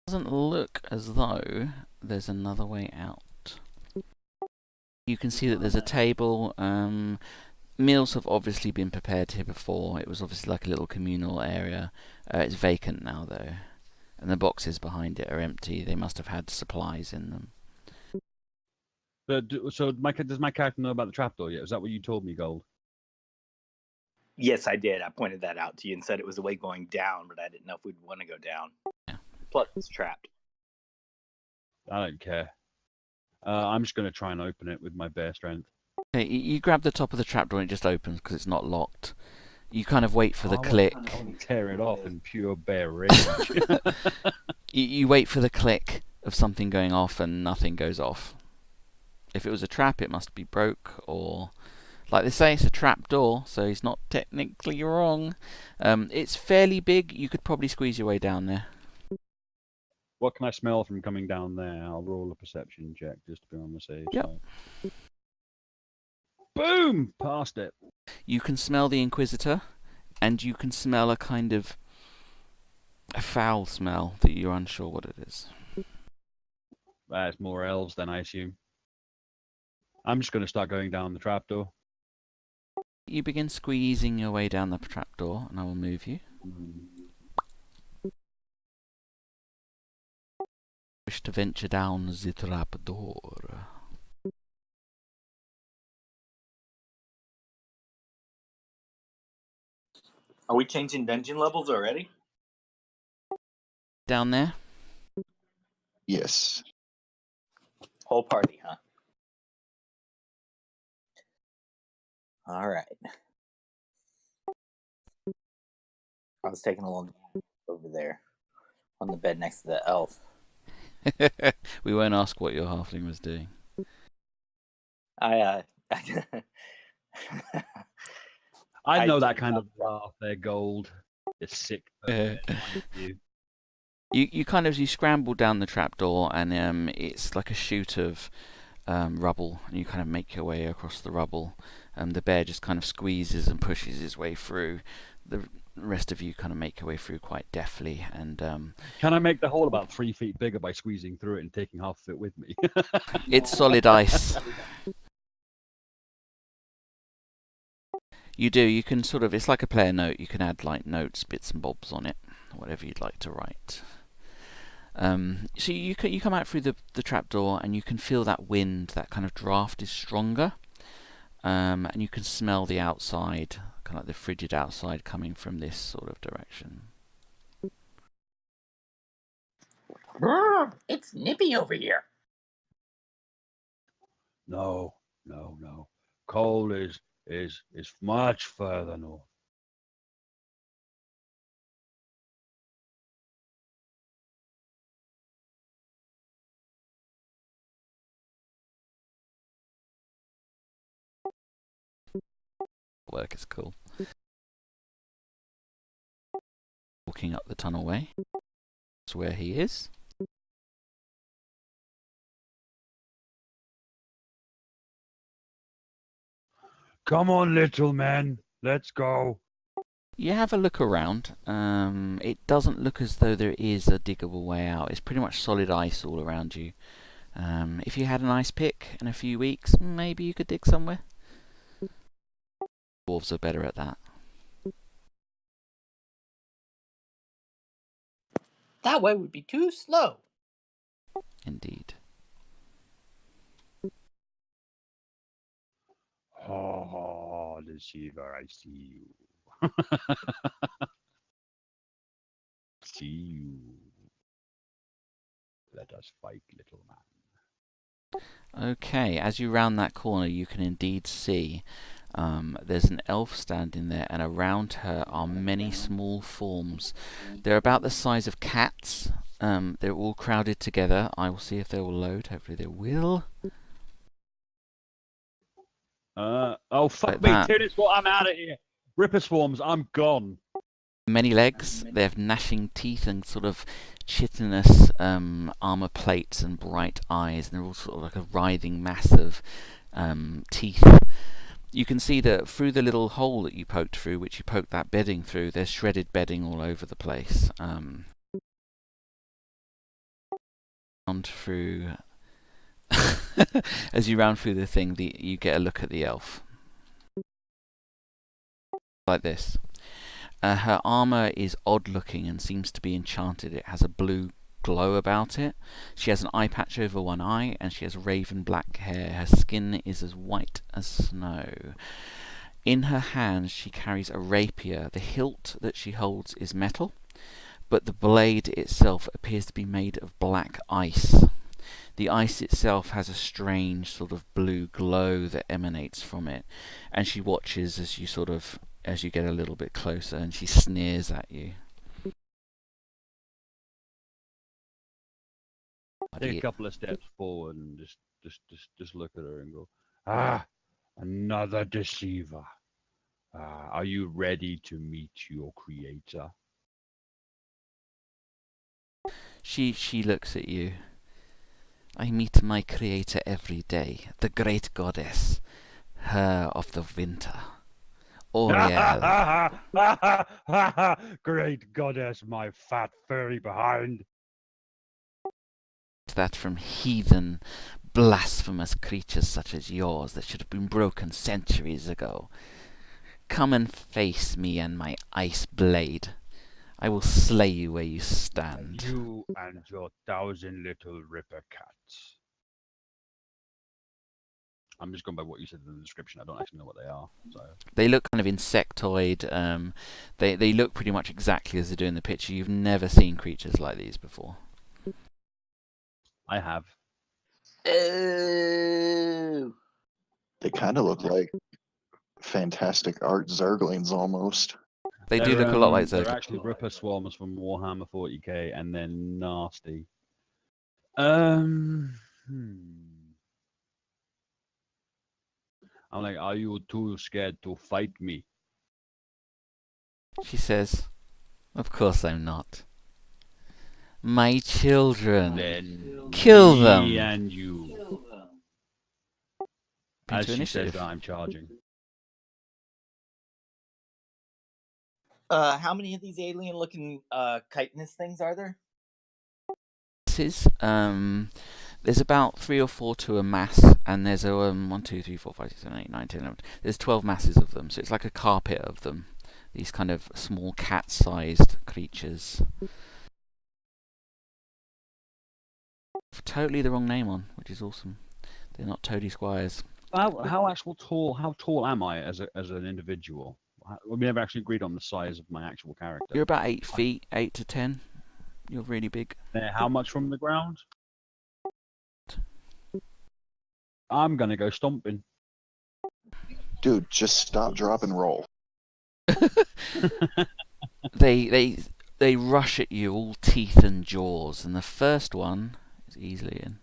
Doesn't look as though there's another way out. You can see that there's a table. Meals have obviously been prepared here before. It was obviously like a little communal area. It's vacant now, though. And the boxes behind it are empty. They must have had supplies in them. So does my character know about the trapdoor yet? Is that what you told me, Gold? Yes, I did. I pointed that out to you and said it was a way going down, but I didn't know if we'd want to go down. Yeah. Plus, it's trapped. I don't care. I'm just going to try and open it with my bare strength. Okay, you grab the top of the trapdoor and it just opens because it's not locked. You kind of wait for the click. I want to tear it off in pure bare rage. You wait for the click of something going off and nothing goes off. If it was a trap, it must be broke, or like they say, it's a trap door, so he's not technically wrong. It's fairly big. You could probably squeeze your way down there. What can I smell from coming down there? I'll roll a perception check just to be on the safe side. Boom! Passed it. You can smell the Inquisitor, and you can smell a kind of a foul smell that you're unsure what it is. That's more elves then, I assume. I'm just going to start going down the trapdoor. You begin squeezing your way down the trapdoor, and I will move you. Wish to venture down the trapdoor. Are we changing dungeon levels already? Down there? Yes. Whole party, huh? All right. I was taking a long over there on the bed next to the elf. We won't ask what your halfling was doing. I know that kind of laugh there, Gold. It's sick. You scramble down the trapdoor, and it's like a chute of rubble, and you kind of make your way across the rubble. The bear just kind of squeezes and pushes his way through. The rest of you kind of make your way through quite deftly. And can I make the hole about 3 feet bigger by squeezing through it and taking half of it with me? It's solid ice. You do. You can sort of. It's like a player note. You can add like notes, bits and bobs on it, whatever you'd like to write. So you come out through the trapdoor, and you can feel that wind. That kind of draft is stronger, and you can smell the outside, kind of like the frigid outside, coming from this sort of direction. It's nippy over here. No. Cold is much further north. Work is cool. Walking up the tunnelway. That's where he is. Come on, little man. Let's go. You have a look around. It doesn't look as though there is a diggable way out. It's pretty much solid ice all around you. If you had an ice pick in a few weeks, maybe you could dig somewhere. Dwarves are better at that. That way would be too slow. Indeed. Oh, deceiver, I see you. See you. Let us fight, little man. Okay, as you round that corner, you can indeed see there's an elf standing there, and around her are many small forms. They're about the size of cats. They're all crowded together. I will see if they will load. Hopefully they will. Oh, fuck Like me, that. Tinnis, well, I'm out of here. Ripper swarms, I'm gone. Many legs. They have gnashing teeth and sort of chitinous armor plates and bright eyes, and they're all sort of like a writhing mass of teeth. You can see that through the little hole that you poked through, which you poked that bedding through, there's shredded bedding all over the place. Round through, as you round through the thing, you get a look at the elf. Like this. Her armour is odd looking and seems to be enchanted. It has a blue glow about it. She has an eye patch over one eye, and she has raven black hair. Her skin is as white as snow. In her hand she carries a rapier. The hilt that she holds is metal, but the blade itself appears to be made of black ice. The ice itself has a strange sort of blue glow that emanates from it, and she watches as you get a little bit closer, and she sneers at you. Take a couple of steps forward and just look at her and go, "Ah, another deceiver. Are you ready to meet your creator?" She looks at you. I meet my creator every day, the great goddess, her of the winter. Oriel. Great goddess, my fat furry behind. That from heathen, blasphemous creatures such as yours that should have been broken centuries ago. Come and face me and my ice blade. I will slay you where you stand. You and your 1,000 little ripper cats. I'm just going by what you said in the description. I don't actually know what they are. So They look kind of insectoid. They look pretty much exactly as they do in the picture. You've never seen creatures like these before. I have. Oh. They kind of look like fantastic art zerglings almost. They do look a lot like They're Zerg. actually ripper swarms from Warhammer 40k, and they're nasty. I'm like, are you too scared to fight me? She says, "Of course I'm not. My children. Then Kill me them." and you. As Into she says initiative. that, I'm charging. How many of these alien-looking chitinous things are there? There's about 3 or 4 to a mass, and there's a 1, 2, 3, 4, 5, 6, 7, 8, 9, 10, 11. There's 12 masses of them, so it's like a carpet of them. These kind of small cat-sized creatures. Totally the wrong name on, which is awesome. They're not Toady Squires. How tall am I as an individual? We never actually agreed on the size of my actual character. You're about 8 feet, 8 to 10. You're really big. How much from the ground? I'm gonna go stomping. Dude, just stop, drop, and roll. They rush at you, all teeth and jaws, and the first one is easily in.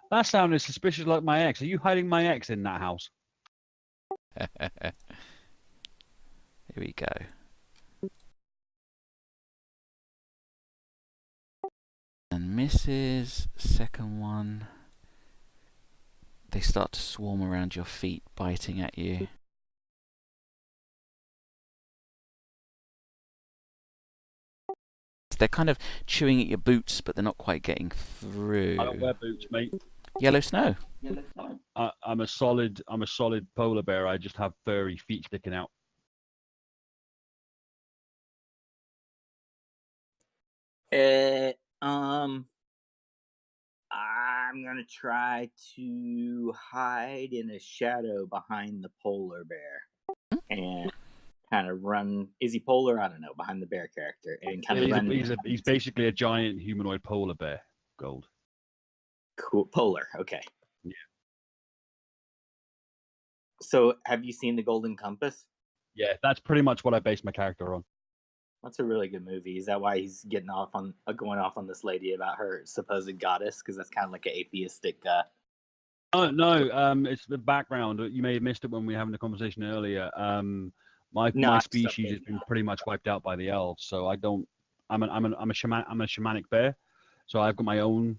That sounded suspicious like my ex. Are you hiding my ex in that house? Here we go. And misses. Second one. They start to swarm around your feet, biting at you. They're kind of chewing at your boots, but they're not quite getting through. I don't wear boots, mate. YellowSnow. I'm a solid polar bear. I just have furry feet sticking out. I'm gonna try to hide in a shadow behind the polar bear and kind of run. Is he polar? I don't know. Behind the bear character and kind of run. He's basically a giant humanoid polar bear. Gold. Cool. Polar. Okay. Yeah. So, have you seen the Golden Compass? Yeah, that's pretty much what I based my character on. That's a really good movie. Is that why he's getting off on going off on this lady about her supposed goddess? Because that's kind of like an atheistic. Oh no, it's the background. You may have missed it when we were having the conversation earlier. My species has been pretty much wiped out by the elves, so I don't. I'm a shamanic bear, so I've got my own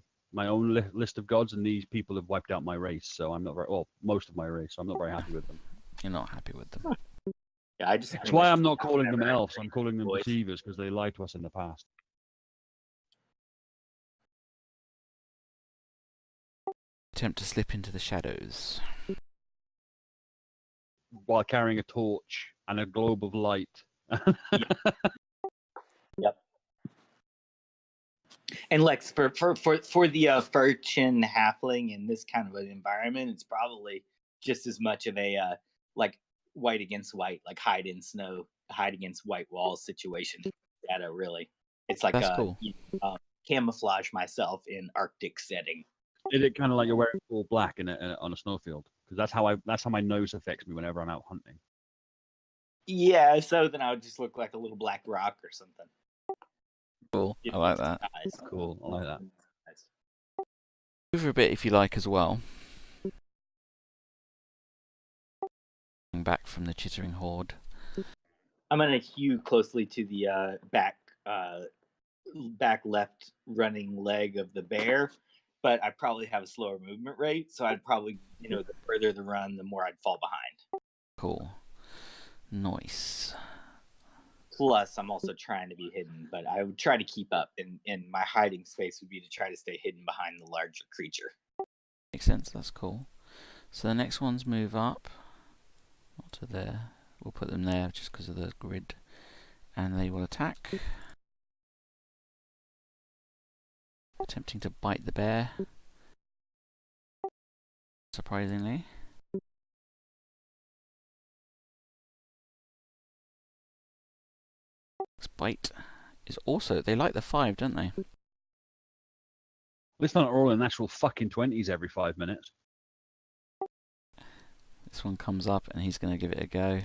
list of gods, and these people have wiped out my race. So I'm not most of my race. So I'm not very happy with them. You're not happy with them. Yeah, That's why I'm not calling them elves. I'm calling them deceivers because they lied to us in the past. Attempt to slip into the shadows. While carrying a torch and a globe of light. Yep. And Lex, for the Furchin halfling in this kind of an environment, it's probably just as much of a like white against white, like hide in snow, hide against white walls situation. Shadow, really, it's like That's cool. Camouflage myself in Arctic setting. Is it kind of like you're wearing all black on a snowfield? Because that's how my nose affects me whenever I'm out hunting. Yeah, so then I would just look like a little black rock or something. Cool. I like that. Cool. I like that. Move a bit if you like as well. Back from the chittering horde. I'm gonna hew closely to the back left running leg of the bear, but I probably have a slower movement rate, so I'd probably, the further the run, the more I'd fall behind. Cool. Nice. Plus, I'm also trying to be hidden, but I would try to keep up, and my hiding space would be to try to stay hidden behind the larger creature. Makes sense, that's cool. So the next ones move up. Not to there. We'll put them there just because of the grid. And they will attack. Attempting to bite the bear. Surprisingly. This bite is also... They like the 5, don't they? At least they're not rolling natural fucking 20s every 5 minutes. This one comes up and he's going to give it a go.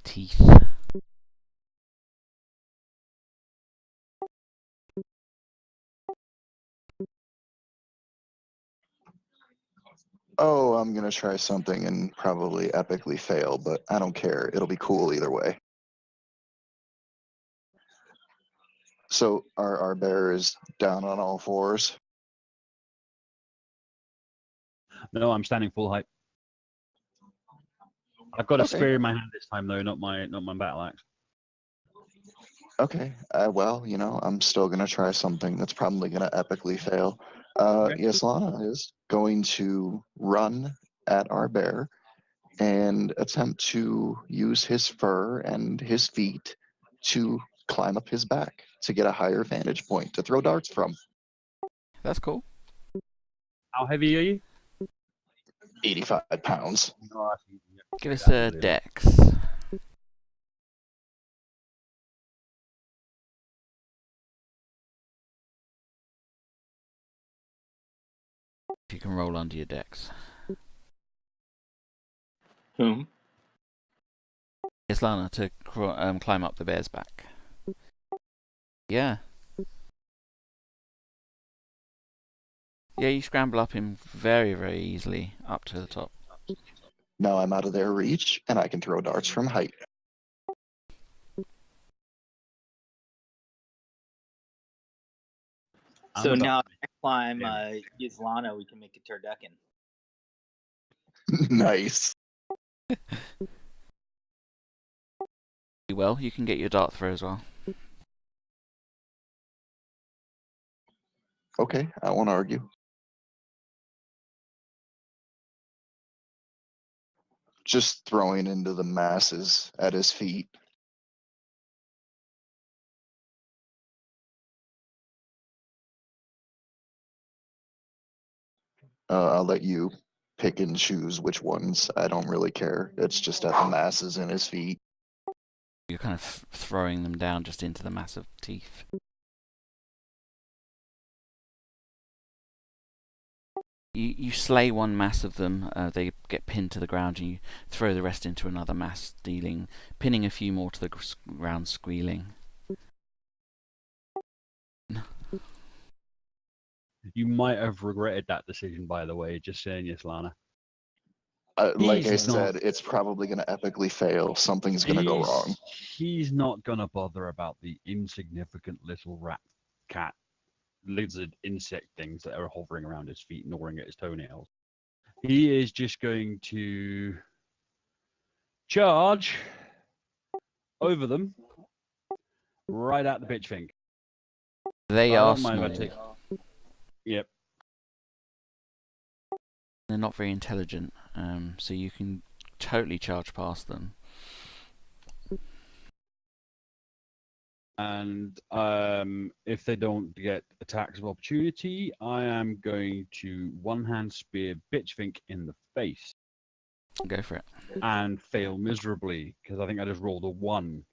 Teeth. Oh, I'm gonna try something and probably epically fail, but I don't care. It'll be cool either way. So our bear is down on all fours. No, I'm standing full height. I've got a Okay. spear in my hand this time, though, not my battle axe. Okay. Well, I'm still gonna try something that's probably gonna epically fail. Okay. Yaslana is going to run at our bear and attempt to use his fur and his feet to climb up his back to get a higher vantage point to throw darts from. That's cool. How heavy are you? 85 pounds. No, that's easy. Give us a dex. If you can roll under your dex. Whom? Islana to climb up the bear's back. Yeah. Yeah, you scramble up him very, very easily up to the top. Now I'm out of their reach and I can throw darts from height. So now if I climb Islana, we can make a turducken. Nice. Well, you can get your dart throw as well. Okay, I won't argue. Just throwing into the masses at his feet. I'll let you pick and choose which ones. I don't really care. It's just at the masses in his feet. You're kind of throwing them down just into the massive teeth. You slay one mass of them, they get pinned to the ground, and you throw the rest into another mass, pinning a few more to the ground, squealing. You might have regretted that decision, by the way, just saying yes, Lana. Like I said, it's probably going to epically fail. Something's going to go wrong. He's not going to bother about the insignificant little rat, cat, lizard, insect things that are hovering around his feet, gnawing at his toenails. He is just going to charge over them right at the bitch thing. They are small. Yep. They're not very intelligent, so you can totally charge past them. And if they don't get attacks of opportunity, I am going to one-hand spear Bitchfink in the face Go for it. and fail miserably because I think I just rolled a 1.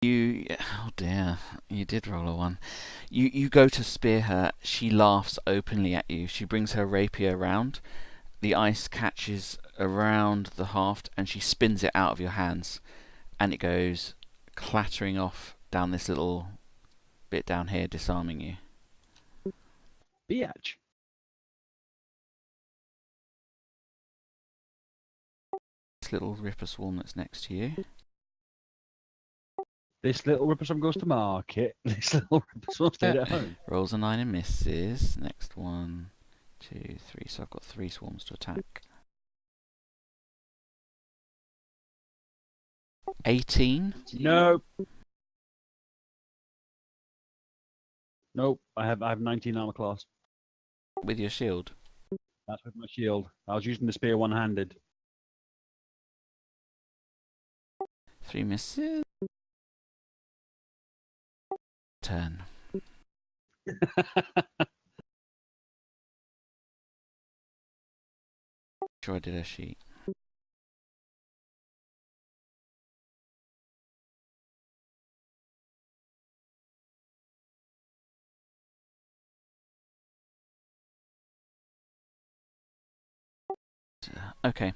Oh dear, you did roll a 1. You go to spear her. She laughs openly at you. She brings her rapier round. The ice catches around the haft, and she spins it out of your hands, and it goes clattering off down this little bit down here, disarming you. Biatch. This little ripper swarm that's next to you. This little ripper swarm goes to market. This little ripper swarm stayed at home. Rolls a 9 and misses. Next 1, 2, 3. So I've got 3 swarms to attack. 18. Nope. Nope. I have 19 armor class. With your shield. That's with my shield. I was using the spear one-handed. 3 misses. Turn. Sure I did a sheet. Okay.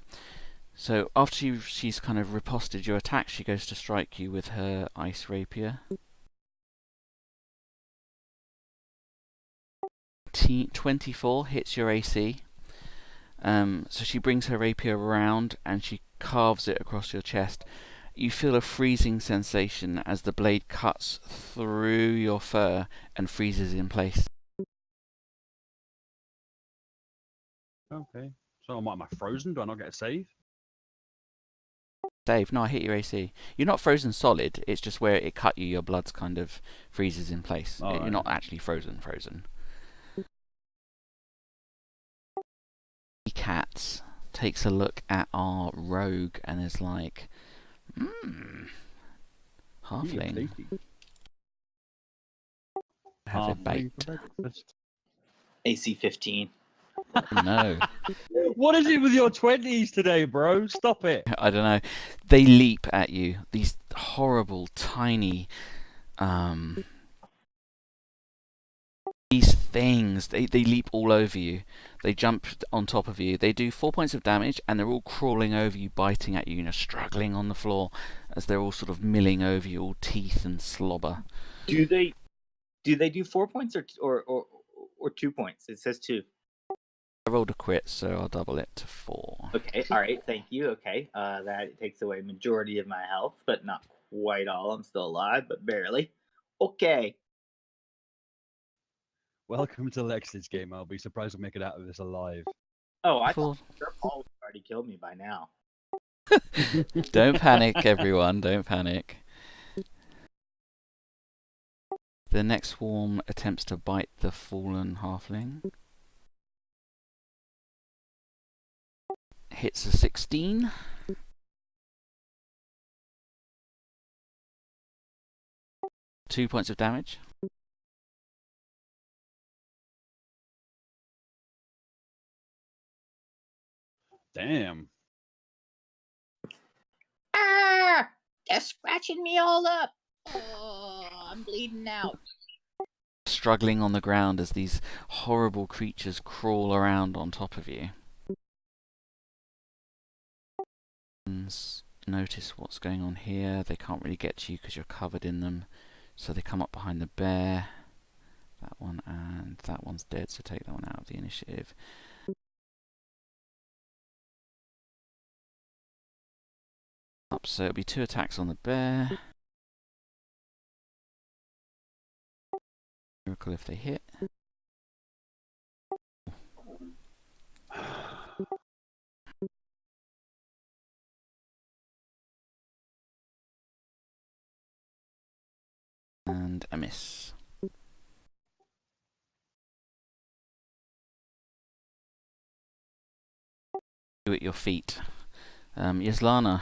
So after she's kind of riposted your attack, she goes to strike you with her ice rapier. 24 hits your AC. So she brings her rapier around and she carves it across your chest. You feel a freezing sensation as the blade cuts through your fur and freezes in place. Okay. So am I frozen? Do I not get a save? Dave, no, I hit your AC. You're not frozen solid, it's just where it cut you, your blood's kind of freezes in place. Oh, You're right. not actually frozen. Cats takes a look at our rogue and is like, halfling. Have a bait. For breakfast. AC 15. No. What is it with your 20s today, bro? Stop it. I don't know. They leap at you. These horrible, tiny, these things. They leap all over you. They jump on top of you. They do 4 points of damage, and they're all crawling over you, biting at you, struggling on the floor as they're all sort of milling over you, all teeth and slobber. Do they do 4 points or 2 points? It says 2. I rolled a crit, so I'll double it to 4. Okay, all right, thank you. Okay, that takes away majority of my health, but not quite all. I'm still alive, but barely. Okay. Welcome to Lex's game. I'll be surprised to make it out of this alive. Oh, I Four. thought sure Paul would have already killed me by now. Don't panic, everyone. Don't panic. The next swarm attempts to bite the fallen halfling. Hits a 16. Two points of damage. Damn. Ah! They're scratching me all up. Oh, I'm bleeding out. Struggling on the ground as these horrible creatures crawl around on top of you. Notice what's going on here. They can't really get to you because you're covered in them. So they come up behind the bear. That one and that one's dead, so take that one out of the initiative. Up, so it'll be 2 attacks on the bear. Miracle if they hit. And a miss. You at your feet. Yeslana.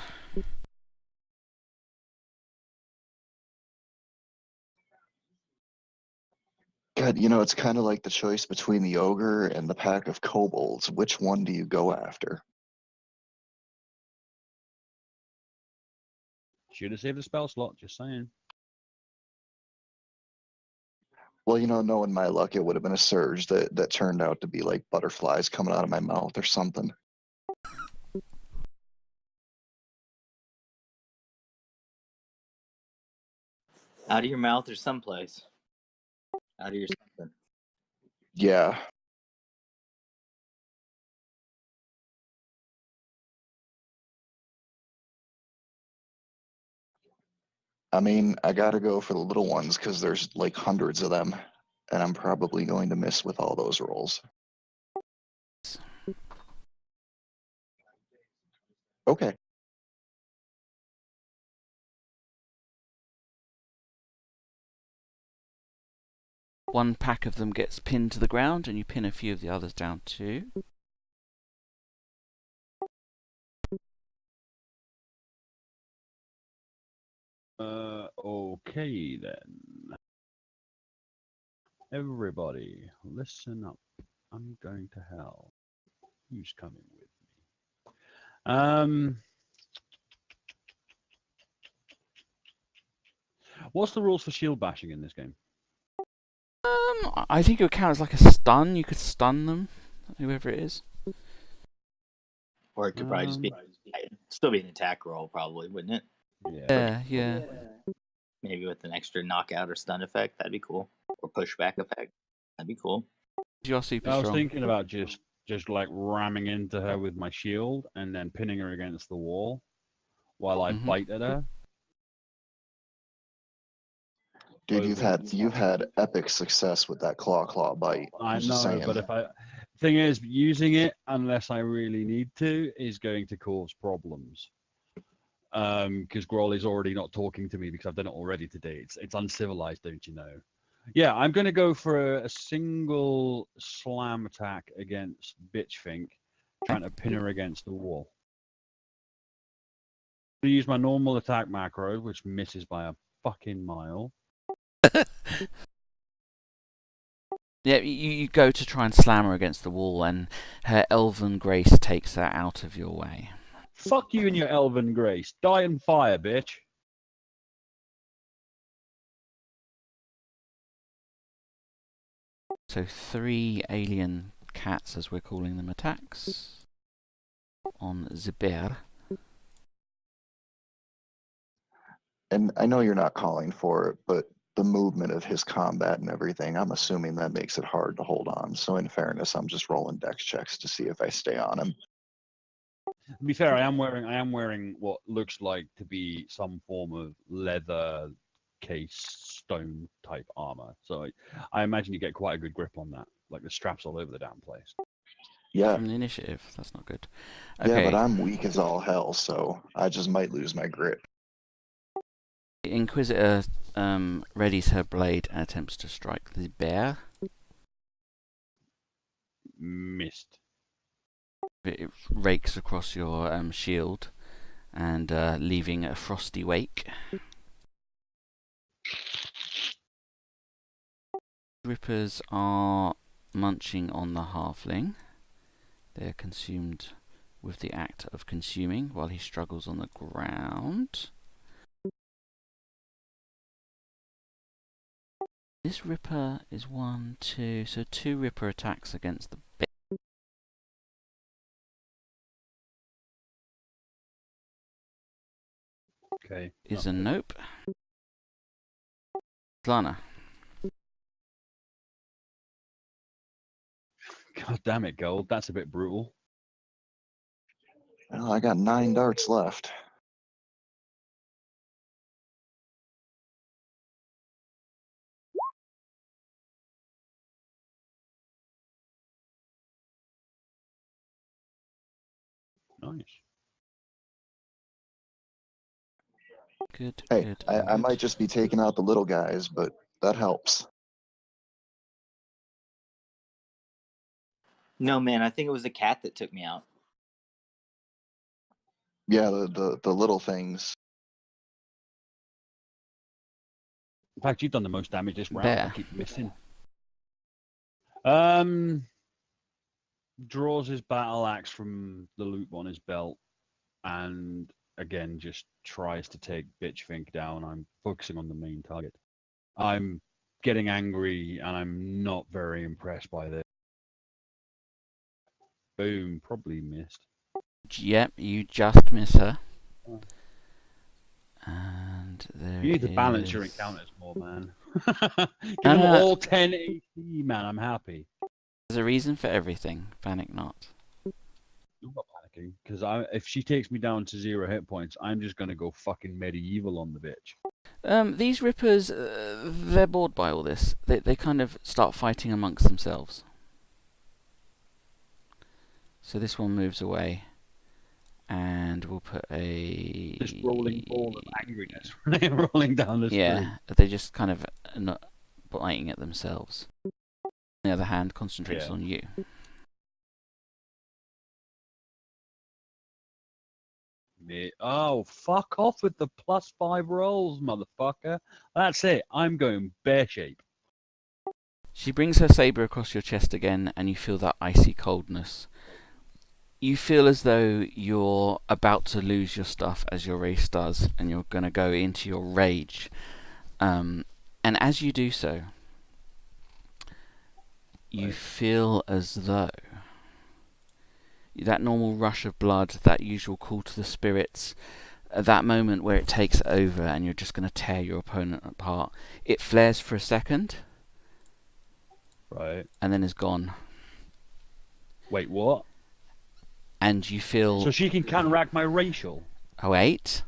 God, you know, it's kind of like the choice between the ogre and the pack of kobolds. Which one do you go after? Should have saved the spell slot, just saying. Well, you know, knowing my luck, it would have been a surge that turned out to be like butterflies coming out of my mouth or something. Out of your mouth or someplace. Out of your something. Yeah. I mean, I gotta go for the little ones because there's like hundreds of them, and I'm probably going to miss with all those rolls. Okay. One pack of them gets pinned to the ground, and you pin a few of the others down too. Okay then. Everybody, listen up. I'm going to hell. Who's coming with me? What's the rules for shield bashing in this game? I think it would count as like a stun. You could stun them, whoever it is. Or it could probably just be still be an attack roll, probably, wouldn't it? Yeah. Maybe with an extra knockout or stun effect, that'd be cool. Or pushback effect, that'd be cool. You're super I was strong. thinking about just like ramming into her with my shield and then pinning her against the wall while I bite at her. Dude, you've had epic success with that claw bite. I I'm just know, saying. but if thing is, using it unless I really need to is going to cause problems. Because Groll is already not talking to me because I've done it already today. It's uncivilized, don't you know? Yeah, I'm going to go for a single slam attack against Bitchfink, trying to pin her against the wall. I'm going to use my normal attack macro, which misses by a fucking mile. Yeah, you go to try and slam her against the wall, and her elven grace takes her out of your way. Fuck you and your elven grace. Die in fire, bitch. So 3 alien cats, as we're calling them, attacks on the bear. And I know you're not calling for it, but the movement of his combat and everything, I'm assuming that makes it hard to hold on. So in fairness, I'm just rolling dex checks to see if I stay on him. To be fair, I am wearing what looks like to be some form of leather case stone type armor. So I imagine you get quite a good grip on that. Like the straps all over the damn place. Yeah. From the initiative, that's not good. Yeah, Okay. but I'm weak as all hell, so I just might lose my grip. The Inquisitor readies her blade and attempts to strike the bear. Missed. It rakes across your shield and leaving a frosty wake. Rippers are munching on the halfling. They are consumed with the act of consuming while he struggles on the ground. This Ripper is 1, 2, so 2 Ripper attacks against the bear. Okay. Is a nope. Lana. God damn it, Gold. That's a bit brutal. Well, I got 9 darts left. Nice. Good, Hey, good. I good. might just be taking out the little guys, but that helps. No, man, I think it was the cat that took me out. Yeah, the little things. In fact, you've done the most damage this round. Bear. I keep missing. Draws his battle axe from the loop on his belt, and again just tries to take Bitch Fink down. I'm focusing on the main target. I'm getting angry, and I'm not very impressed by this. Boom, probably missed. Yep, you just miss her. Oh. And there You need to balance is- your encounters more, man. Give them all 10 AC, man. I'm happy. There's a reason for everything. Panic not. I'm not panicking, because if she takes me down to 0 hit points, I'm just gonna go fucking medieval on the bitch. These Rippers, they're bored by all this. They kind of start fighting amongst themselves. So this one moves away. And we'll put a... This rolling ball of angriness rolling down the street. Yeah, they just kind of not biting at themselves. On the other hand, concentrates on you. Oh, fuck off with the +5 rolls, motherfucker. That's it. I'm going bear shape. She brings her saber across your chest again, and you feel that icy coldness. You feel as though you're about to lose your stuff, as your race does, and you're going to go into your rage. And as you do so, you feel as though that normal rush of blood, that usual call to the spirits, that moment where it takes over and you're just going to tear your opponent apart, it flares for a second, right, and then is gone. Wait, what? And you feel... So she can counteract my racial? Oh, wait.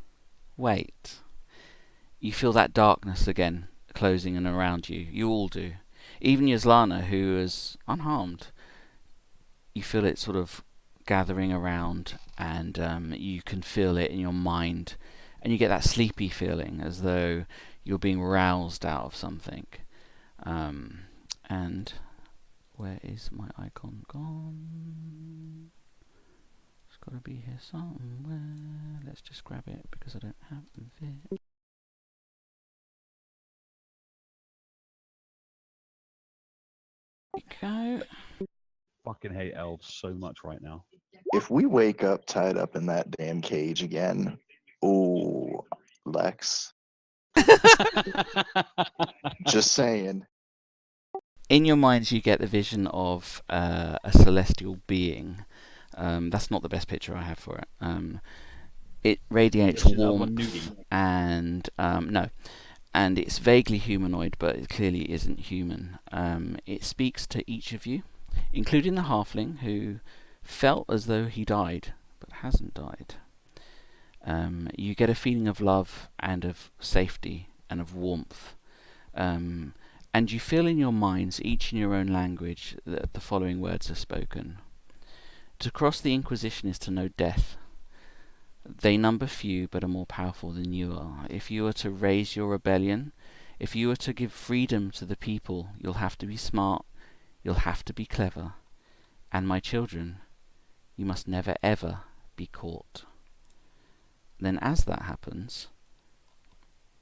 You feel that darkness again, closing in around you. You all do. Even Yaslana, who is unharmed, you feel it sort of gathering around, and you can feel it in your mind, and you get that sleepy feeling as though you're being roused out of something. And where is my icon gone? It's got to be here somewhere. Let's just grab it because I don't have it. Go. Fucking hate elves so much right now. If we wake up tied up in that damn cage again, ooh, Lex. Just saying. In your minds, you get the vision of a celestial being. That's not the best picture I have for it. It radiates warmth and no, and it's vaguely humanoid, but it clearly isn't human. It speaks to each of you, including the halfling, who felt as though he died, but hasn't died. You get a feeling of love and of safety and of warmth. And you feel in your minds, each in your own language, that the following words are spoken. To cross the Inquisition is to know death. They number few, but are more powerful than you are. If you are to raise your rebellion, if you are to give freedom to the people, you'll have to be smart, you'll have to be clever. And my children, you must never ever be caught. Then as that happens,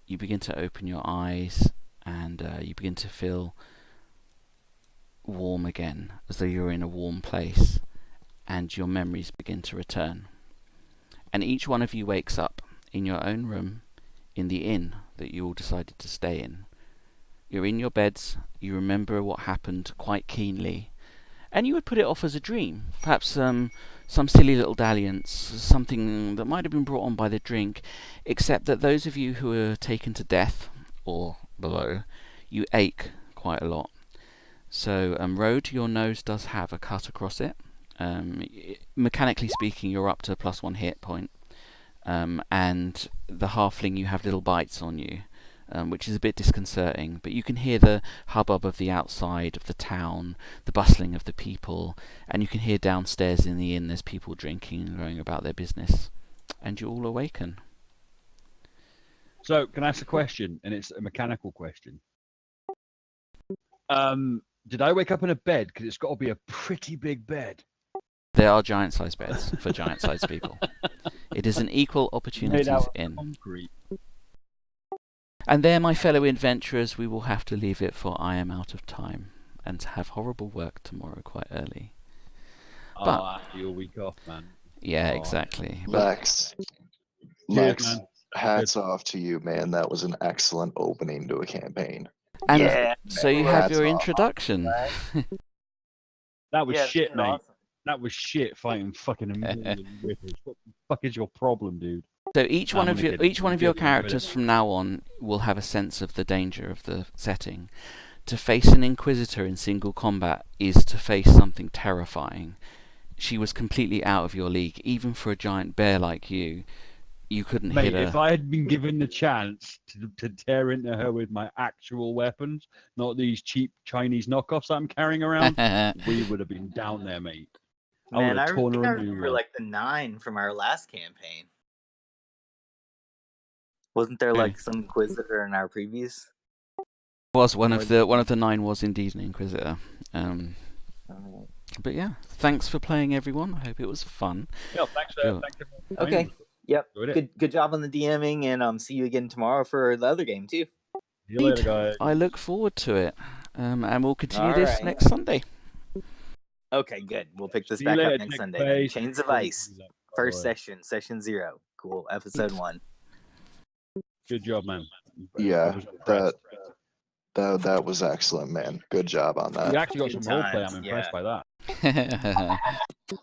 you begin to open your eyes, and you begin to feel warm again, as though you're in a warm place, and your memories begin to return. And each one of you wakes up in your own room, in the inn that you all decided to stay in. You're in your beds, you remember what happened quite keenly, and you would put it off as a dream, perhaps some silly little dalliance, something that might have been brought on by the drink, except that those of you who were taken to death, or below, you ache quite a lot. So, Road, your nose does have a cut across it. Mechanically speaking, you're up to +1 hit point. And the halfling, you have little bites on you, which is a bit disconcerting. But you can hear the hubbub of the outside of the town, the bustling of the people, and you can hear downstairs in the inn there's people drinking and going about their business. And you all awaken. So, can I ask a question? And it's a mechanical question. Did I wake up in a bed? Because it's got to be a pretty big bed. There are giant-sized beds for giant-sized people. It is an equal opportunities inn. Concrete. And there, my fellow adventurers, we will have to leave it, for I am out of time. and to have horrible work tomorrow quite early. Oh, But- after your week off, man. Yeah, Oh. exactly. But Lex, Cheers, man. hats off to you, man. That was an excellent opening to a campaign. and Yeah. so you have Hats your off. introduction. That was Yeah, shit, this is mate. awesome. That was shit fighting fucking a million whippers. What the fuck is your problem, dude? So each I'm one of gonna your get- each one of your get rid of it. characters from now on will have a sense of the danger of the setting. To face an Inquisitor in single combat is to face something terrifying. She was completely out of your league, even for a giant bear like you. You couldn't Mate, hit her. if I had been given the chance to tear into her with my actual weapons, not these cheap Chinese knockoffs I'm carrying around, we would have been down there, mate. Man, I would've torn think her I a new remember one. like the 9 from our last campaign. Wasn't there Really? like some Inquisitor in our previous? Was one of the 9 was indeed an Inquisitor. But yeah, thanks for playing, everyone. I hope it was fun. Yeah, thanks. Sure. Thanks everyone for Okay. playing. Yep. Enjoyed it. Good job on the DMing, and see you again tomorrow for the other game too. See you later, guys. I look forward to it. And we'll continue All this right. next Sunday. Okay, good. We'll pick this See you back later, up next Nick Sunday. Then. Face. Chains of Ice, first session 0. Cool, episode 1. Good job, man. Yeah, I was impressed. That was excellent, man. Good job on You that. actually got Good some roleplay. times, I'm impressed yeah. by that.